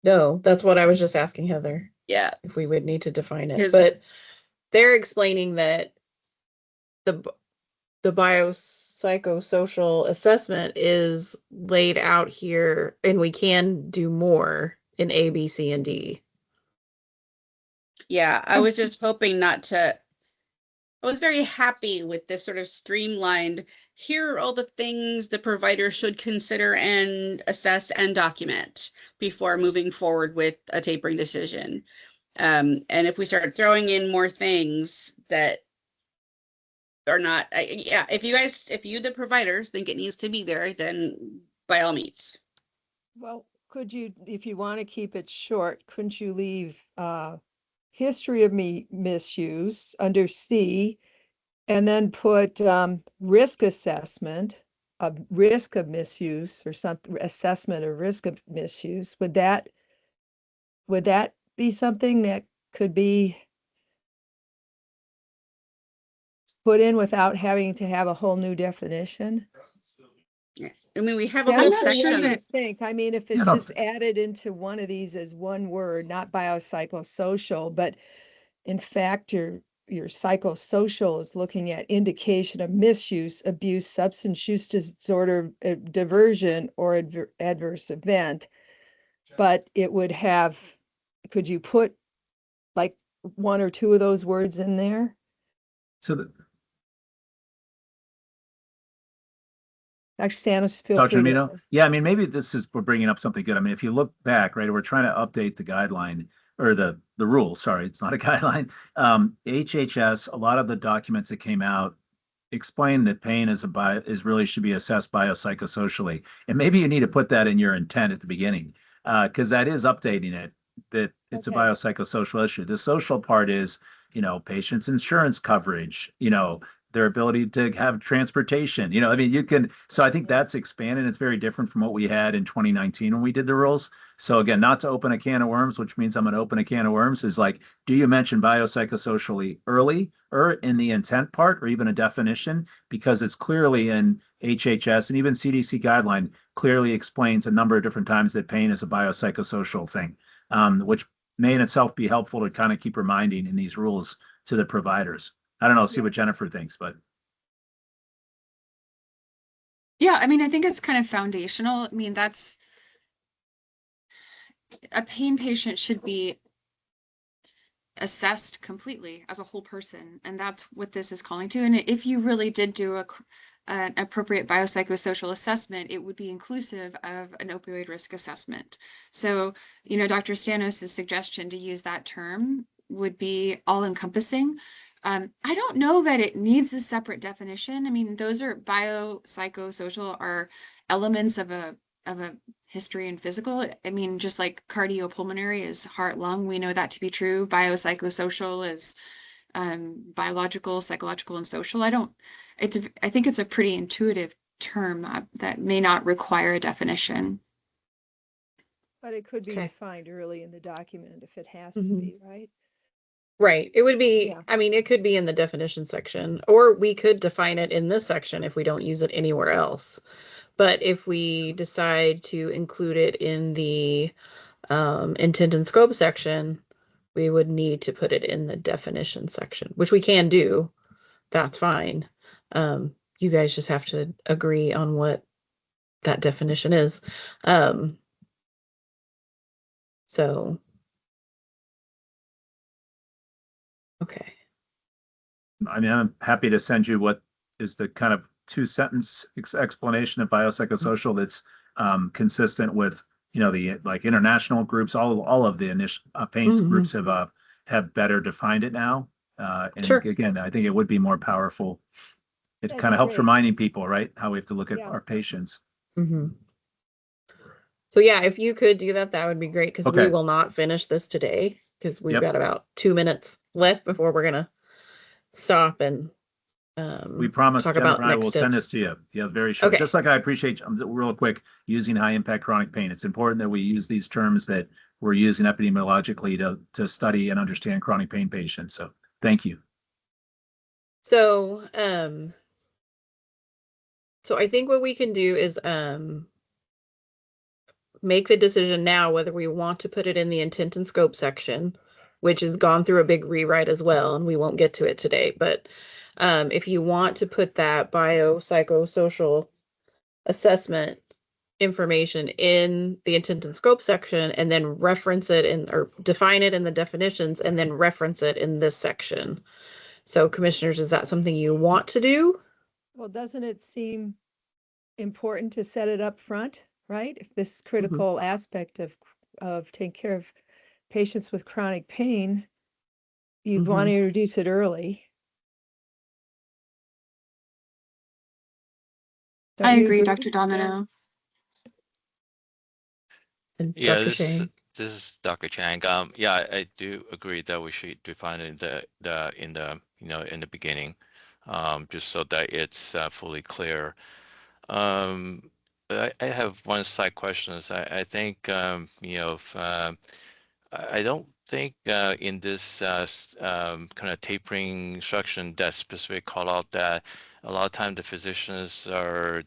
No, that's what I was just asking Heather. Yeah. If we would need to define it. But they're explaining that the biopsychosocial assessment is laid out here, and we can do more in A, B, C, and D. Yeah, I was just hoping not to. I was very happy with this sort of streamlined, here are all the things the provider should consider and assess and document before moving forward with a tapering decision. And if we start throwing in more things that are not, if you, the providers, think it needs to be there, then by all means. Well, could you, if you want to keep it short, couldn't you leave history of misuse under C, and then put risk assessment of risk of misuse, or some assessment of risk of misuse? Would that be something that could be put in without having to have a whole new definition? I mean, we have a Yeah, whole I'm not sure section. what you think. I mean, if it's just added into one of these as one word, not biopsychosocial, but in fact, your psychosocial is looking at indication of misuse, abuse, substance use disorder, diversion, or adverse event. But it would have, could you put like one or two of those words in there? So that Actually, Sanos, feel Dr. free Amino? to. Yeah, I mean, maybe we're bringing up something good. I mean, if you look back, right, we're trying to update the guideline or the rule. Sorry, it's not a guideline. HHS, a lot of the documents that came out explain that pain is really should be assessed biopsychosocially. And maybe you need to put that in your intent at the beginning, because that is updating it, that it's a biopsychosocial issue. The social part is, patient's insurance coverage, their ability to have transportation, I mean, so I think that's expanded. It's very different from what we had in 2019 when we did the rules. So again, not to open a can of worms, which means I'm going to open a can of worms, is like, do you mention biopsychosocially early or in the intent part or even a definition? Because it's clearly in HHS and even CDC guideline clearly explains a number of different times that pain is a biopsychosocial thing, which may in itself be helpful to kind of keep reminding in these rules to the providers. I don't know, see what Jennifer thinks, but. Yeah, I mean, I think it's kind of foundational. I mean, that's a pain patient should be assessed completely as a whole person. And that's what this is calling to. And if you really did do an appropriate biopsychosocial assessment, it would be inclusive of an opioid risk assessment. So, Dr. Stanos' suggestion to use that term would be all encompassing. I don't know that it needs a separate definition. I mean, those are biopsychosocial are elements of a history and physical. I mean, just like cardiopulmonary is heart, lung, we know that to be true. Biopsychosocial is biological, psychological, and social. I think it's a pretty intuitive term that may not require a definition. But it could be Okay. defined early in the document if it has to Mhm. be, right? Right. It would be, Yeah. I mean, it could be in the definition section, or we could define it in this section if we don't use it anywhere else. But if we decide to include it in the intent and scope section, we would need to put it in the definition section, which we can do. That's fine. You guys just have to agree on what that definition is. So, okay. I mean, I'm happy to send you what is the kind of 2 sentence explanation of biopsychosocial that's consistent with, you know, the like international groups, all of the initial pain Mhm. groups have better defined it now. And Sure. again, I think it would be more powerful. It That'd kind be of helps great. reminding people, right, how we have to look at Yeah. our patients. Mm-hmm. So yeah, if you could do that, that would be great, because we Okay. will not finish this today because we've Yep. got about 2 minutes left before we're gonna stop and We promise talk Jennifer about and I next will send steps. this to you. Yeah, very short. Okay. Just like I appreciate, real quick, using high impact chronic pain. It's important that we use these terms that we're using epidemiologically to study and understand chronic pain patients. So thank you. So so I think what we can do is make the decision now whether we want to put it in the intent and scope section, which has gone through a big rewrite as well, and we won't get to it today. But if you want to put that biopsychosocial assessment information in the intent and scope section and then reference it in, or define it in the definitions and then reference it in this section. So commissioners, is that something you want to do? Well, doesn't it seem important to set it up front, right? If this critical aspect of taking care of patients with chronic pain, you'd want to introduce it early. Don't I you agree, agree? Dr. Domino. And Yeah, Dr. this is Chang. this is Dr. Chang. Yeah, I do agree that we should define it in the you know in the beginning, just so that it's fully clear. I have one side questions. I think you know if, I don't think in this kind of tapering instruction that specifically call out that a lot of time the physicians are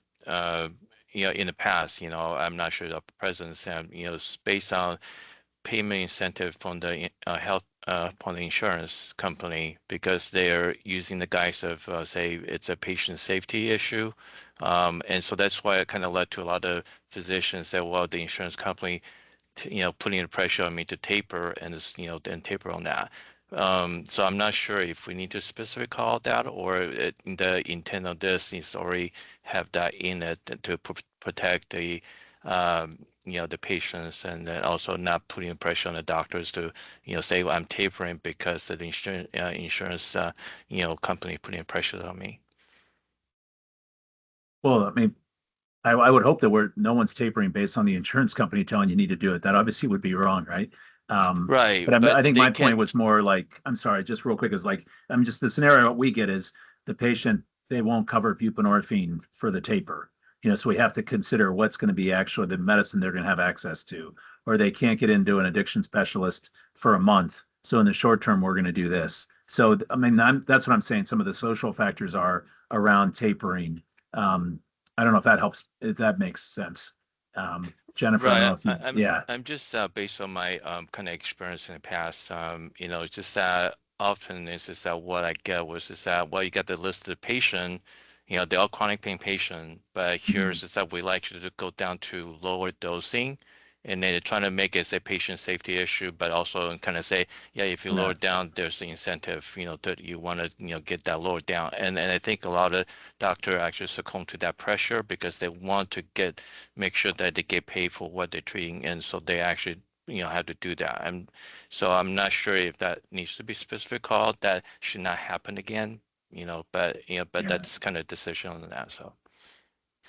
you know in the past, you know, I'm not sure the present, you know, it's based on payment incentive from the health from the insurance company because they're using the guise of say it's a patient safety issue, and so that's why it kind of led to a lot of physicians that well the insurance company you know, putting the pressure on me to taper and just, you know, then taper on that. So I'm not sure if we need to specifically call that or the intent of this is already have that in it to protect the, you know, the patients and then also not putting pressure on the doctors to, you know, say well, I'm tapering because of the insurance, you know, company putting pressure on me. Well, I mean, I would hope that no one's tapering based on the insurance company telling you need to do it. That obviously would be wrong, right? Right, But I but think they my point can. was more like, I'm sorry, just real quick, is like, I'm just the scenario we get is the patient, they won't cover buprenorphine for the taper. You know, so we have to consider what's going to be actually the medicine they're going to have access to, or they can't get into an addiction specialist for a month. So in the short term, we're going to do this. So, I mean, that's what I'm saying. Some of the social factors are around tapering. I don't know if that helps, if that makes sense. Jennifer, I don't know Right. if you, yeah. I'm just based on my kind of experience in the past. You know, it's just often it's just that what I get was just that well, you get the list of the patient, you know, they're all chronic pain patient, but here's is that we like you to go down to lower dosing, and then they're trying to make it a patient safety issue, but also kind of say, yeah, if you lower No. down, there's the incentive, you know, that you want to, you know, get that lower down, and I think a lot of doctor actually succumb to that pressure because they want to make sure that they get paid for what they're treating, and so they actually you know have to do that. And so I'm not sure if that needs to be specific call. That should not happen again. You know, but Yeah. that's kind of decision on that.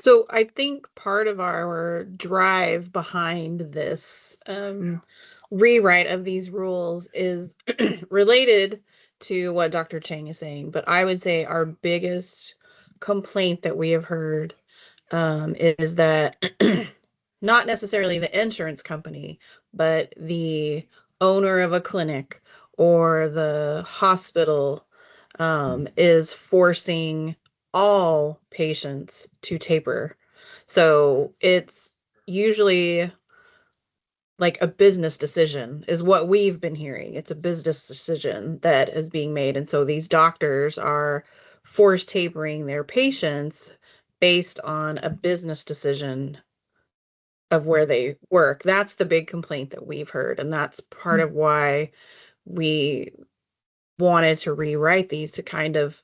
So I think part of our drive behind this rewrite of these rules is related to what Dr. Chang is saying, but I would say our biggest complaint that we have heard is that not necessarily the insurance company, but the owner of a clinic or the hospital is forcing all patients to taper. So it's usually like a business decision is what we've been hearing. It's a business decision that is being made. And so these doctors are force tapering their patients based on a business decision of where they work. That's the big complaint that we've heard. And that's part of why we wanted to rewrite these to kind of,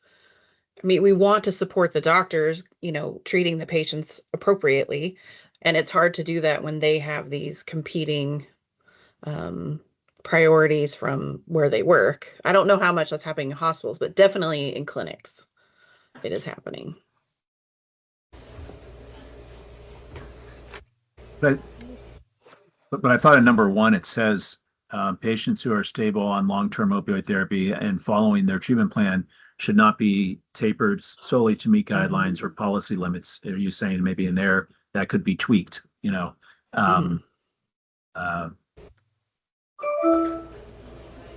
I mean, we want to support the doctors, you know, treating the patients appropriately. And it's hard to do that when they have these competing priorities from where they work. I don't know how much that's happening in hospitals, but definitely in clinics, it is happening. But I thought in number one, it says patients who are stable on long-term opioid therapy and following their treatment plan should not be tapered solely to meet guidelines or policy limits. Are you saying maybe in there that could be tweaked, you know?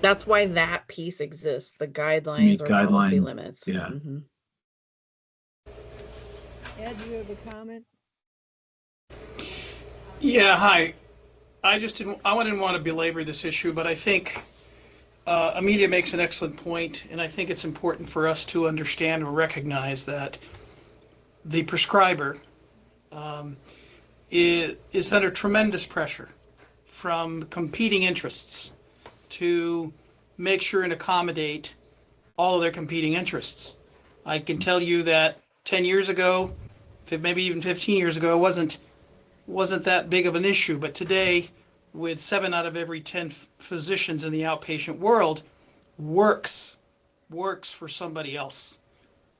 That's why that piece exists, the guidelines meet or policy guideline, limits. yeah. Ed, do you have a comment? Yeah, hi. I didn't want to belabor this issue, but I think Amelia makes an excellent point, and I think it's important for us to understand or recognize that the prescriber is under tremendous pressure from competing interests to make sure and accommodate all of their competing interests. I can tell you that 10 years ago, maybe even 15 years ago, it wasn't that big of an issue, but today, with 7 out of every 10 physicians in the outpatient world works for somebody else.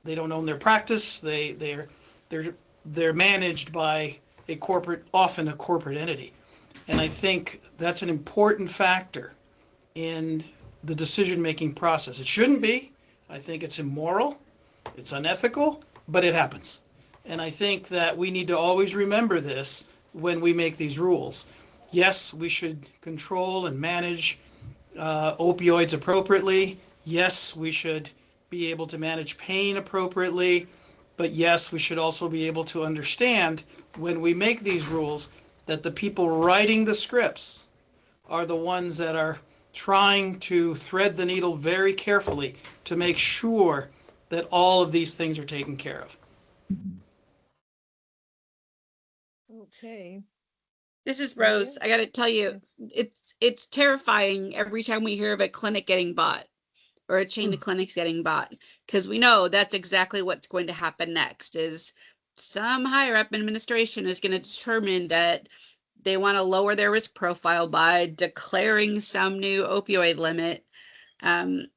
They don't own their practice. They're managed by often a corporate entity. And I think that's an important factor in the decision-making process. It shouldn't be. I think it's immoral, it's unethical, but it happens. And I think that we need to always remember this when we make these rules. Yes, we should control and manage opioids appropriately. Yes, we should be able to manage pain appropriately. But yes, we should also be able to understand when we make these rules that the people writing the scripts are the ones that are trying to thread the needle very carefully to make sure that all of these things are taken care of. Okay. This is Rose. I got to tell you, it's terrifying every time we hear of a clinic getting bought or a chain of clinics getting bought, because we know that's exactly what's going to happen next. Is some higher up administration is going to determine that they want to lower their risk profile by declaring some new opioid limit. And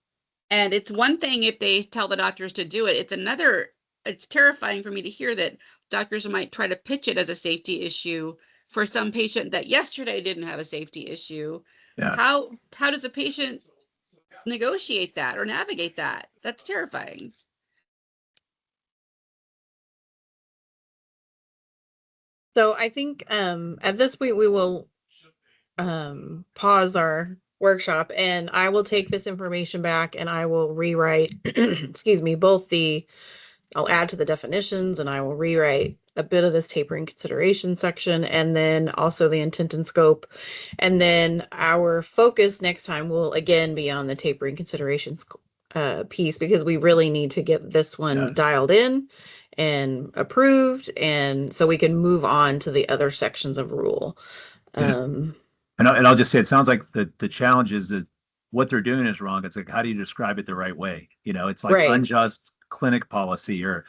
it's one thing if they tell the doctors to do it. It's another. It's terrifying for me to hear that doctors might try to pitch it as a safety issue for some patient that yesterday didn't have a safety issue. Yeah. How does a patient negotiate that or navigate that? That's terrifying. So I think at this point we will pause our workshop, and I will take this information back and I will rewrite, excuse me, I'll add to the definitions and I will rewrite a bit of this tapering consideration section, and then also the intent and scope. And then our focus next time will again be on the tapering considerations piece, because we really need to get this one dialed in and approved, and so we can move on to the other sections of rule. And I'll just say, it sounds like the challenge is that what they're doing is wrong. It's like, how do you describe it the right way? You know, it's like unjust clinic policy or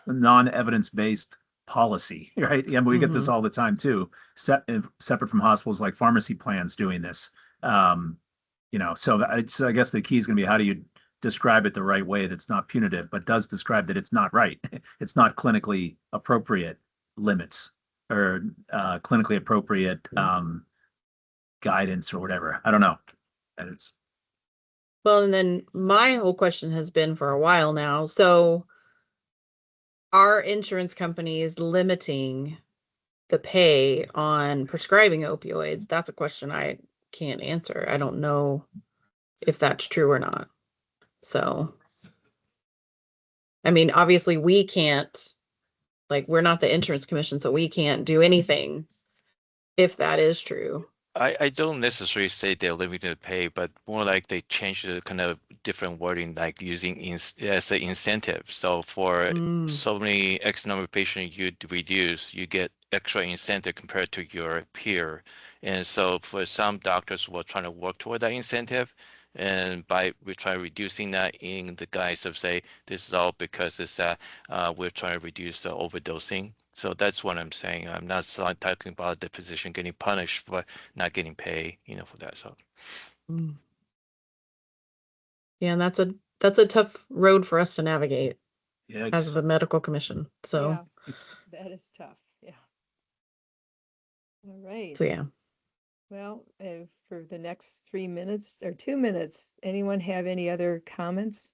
non-evidence-based policy, right? Yeah, but we get this all the time too, separate from hospitals like pharmacy plans doing this. You know, so I guess the key is going to be, how do you describe it the right way that's not punitive, but does describe that it's not right. It's not clinically appropriate limits or clinically appropriate guidance or whatever. I don't know. And it's well, and then my whole question has been for a while now. So our insurance company is limiting the pay on prescribing opioids, that's a question I can't answer. I don't know if that's true or not. So, I mean, obviously we can't, like, we're not the insurance commission, so we can't do anything if that is true. I don't necessarily say they're limiting the pay, but more like they change the kind of different wording, like using as an incentive. So for so many X number of patients you reduce, you get extra incentive compared to your peer. And so for some doctors who are trying to work toward that incentive, and we try reducing that in the guise of say, this is all because it's we're trying to reduce the overdosing. So that's what I'm saying. I'm not talking about the physician getting punished for not getting paid, for that. So. Yeah, and that's a tough road for us to navigate as the medical commission. So Yeah, that is tough. Yeah. All right. So yeah. Well, for the next 3 minutes or 2 minutes, anyone have any other comments?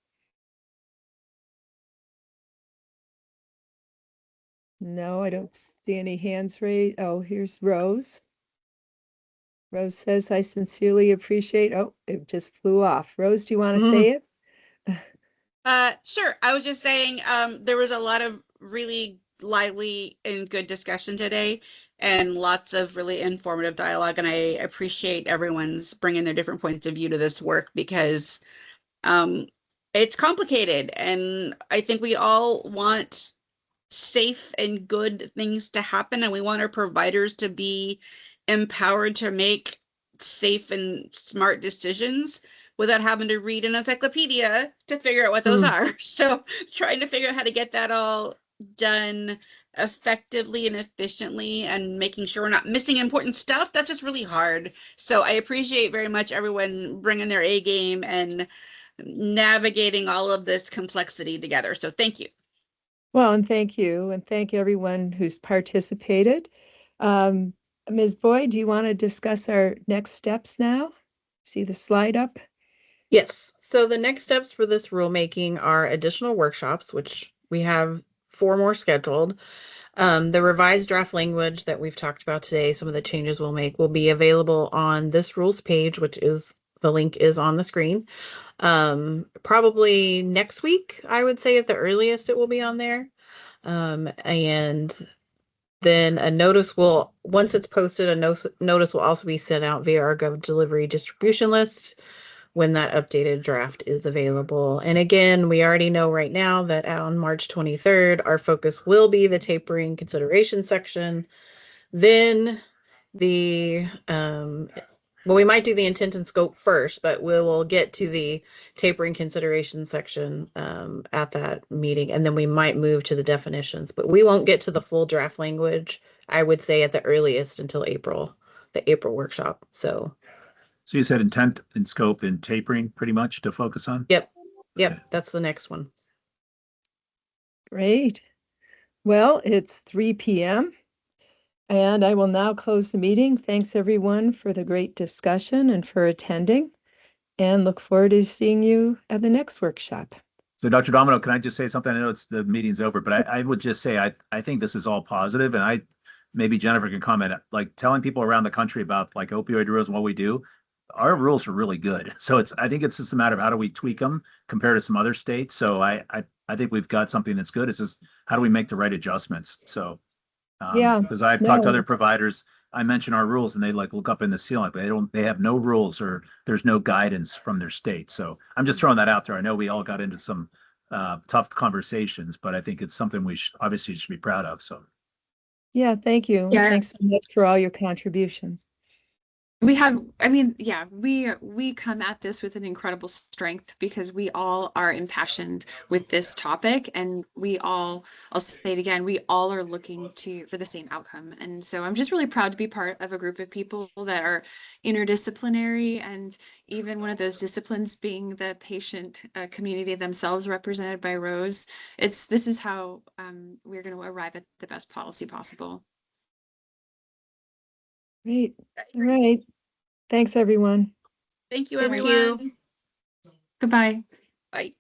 No, I don't see any hands raised. Oh, here's Rose. Rose says, I sincerely appreciate, oh, it just flew off. Rose, do you want to say it? Sure. I was just saying, there was a lot of really lively and good discussion today and lots of really informative dialogue. And I appreciate everyone's bringing their different points of view to this work because it's complicated. And I think we all want safe and good things to happen. And we want our providers to be empowered to make safe and smart decisions without having to read an encyclopedia to figure out what those are. So trying to figure out how to get that all done effectively and efficiently and making sure we're not missing important stuff, that's just really hard. So I appreciate very much everyone bringing their A game and navigating all of this complexity together. So thank you. Well, and thank you. And thank everyone who's participated. Ms. Boyd, do you want to discuss our next steps now? See the slide up? Yes. So the next steps for this rulemaking are additional workshops, which we have 4 more scheduled. The revised draft language that we've talked about today, some of the changes we'll make will be available on this rules page, which is the link is on the screen. Probably next week, I would say at the earliest it will be on there. And then a notice will, once it's posted, a notice will also be sent out via our Gov Delivery distribution list when that updated draft is available. And again, we already know right now that on March 23rd, our focus will be the tapering consideration section. Then the, well, we might do the intent and scope first, but we will get to the tapering consideration section at that meeting. And then we might move to the definitions, but we won't get to the full draft language, I would say at the earliest until April, the April workshop. So you said intent and scope and tapering pretty much to focus on? Yep. Okay. That's the next one. Great. Well, it's 3 p.m. and I will now close the meeting. Thanks everyone for the great discussion and for attending, and look forward to seeing you at the next workshop. So Dr. Domino, can I just say something? I know the meeting's over, but I would just say I think this is all positive, and maybe Jennifer can comment, like telling people around the country about like opioid rules and what we do. Our rules are really good. So I think it's just a matter of how do we tweak them compared to some other states. So I think we've got something that's good. It's just how do we make the right adjustments? So yeah, because I've talked to other providers, I mention our rules and they like look up in the ceiling, but they have no rules or there's no guidance from their state. So I'm just throwing that out there. I know we all got into some tough conversations, but I think it's something we obviously should be proud of. So yeah, thank you. Yeah. Thanks so much for all your contributions. We have, I mean, yeah, we come at this with an incredible strength because we all are impassioned with this topic, and we all, I'll say it again, we all are looking for the same outcome. And so I'm just really proud to be part of a group of people that are interdisciplinary, and even one of those disciplines being the patient community themselves, represented by Rose. This is how we're going to arrive at the best policy possible. Great. All right. Thanks, everyone. Thank you, Thank everyone. you. Goodbye. Bye.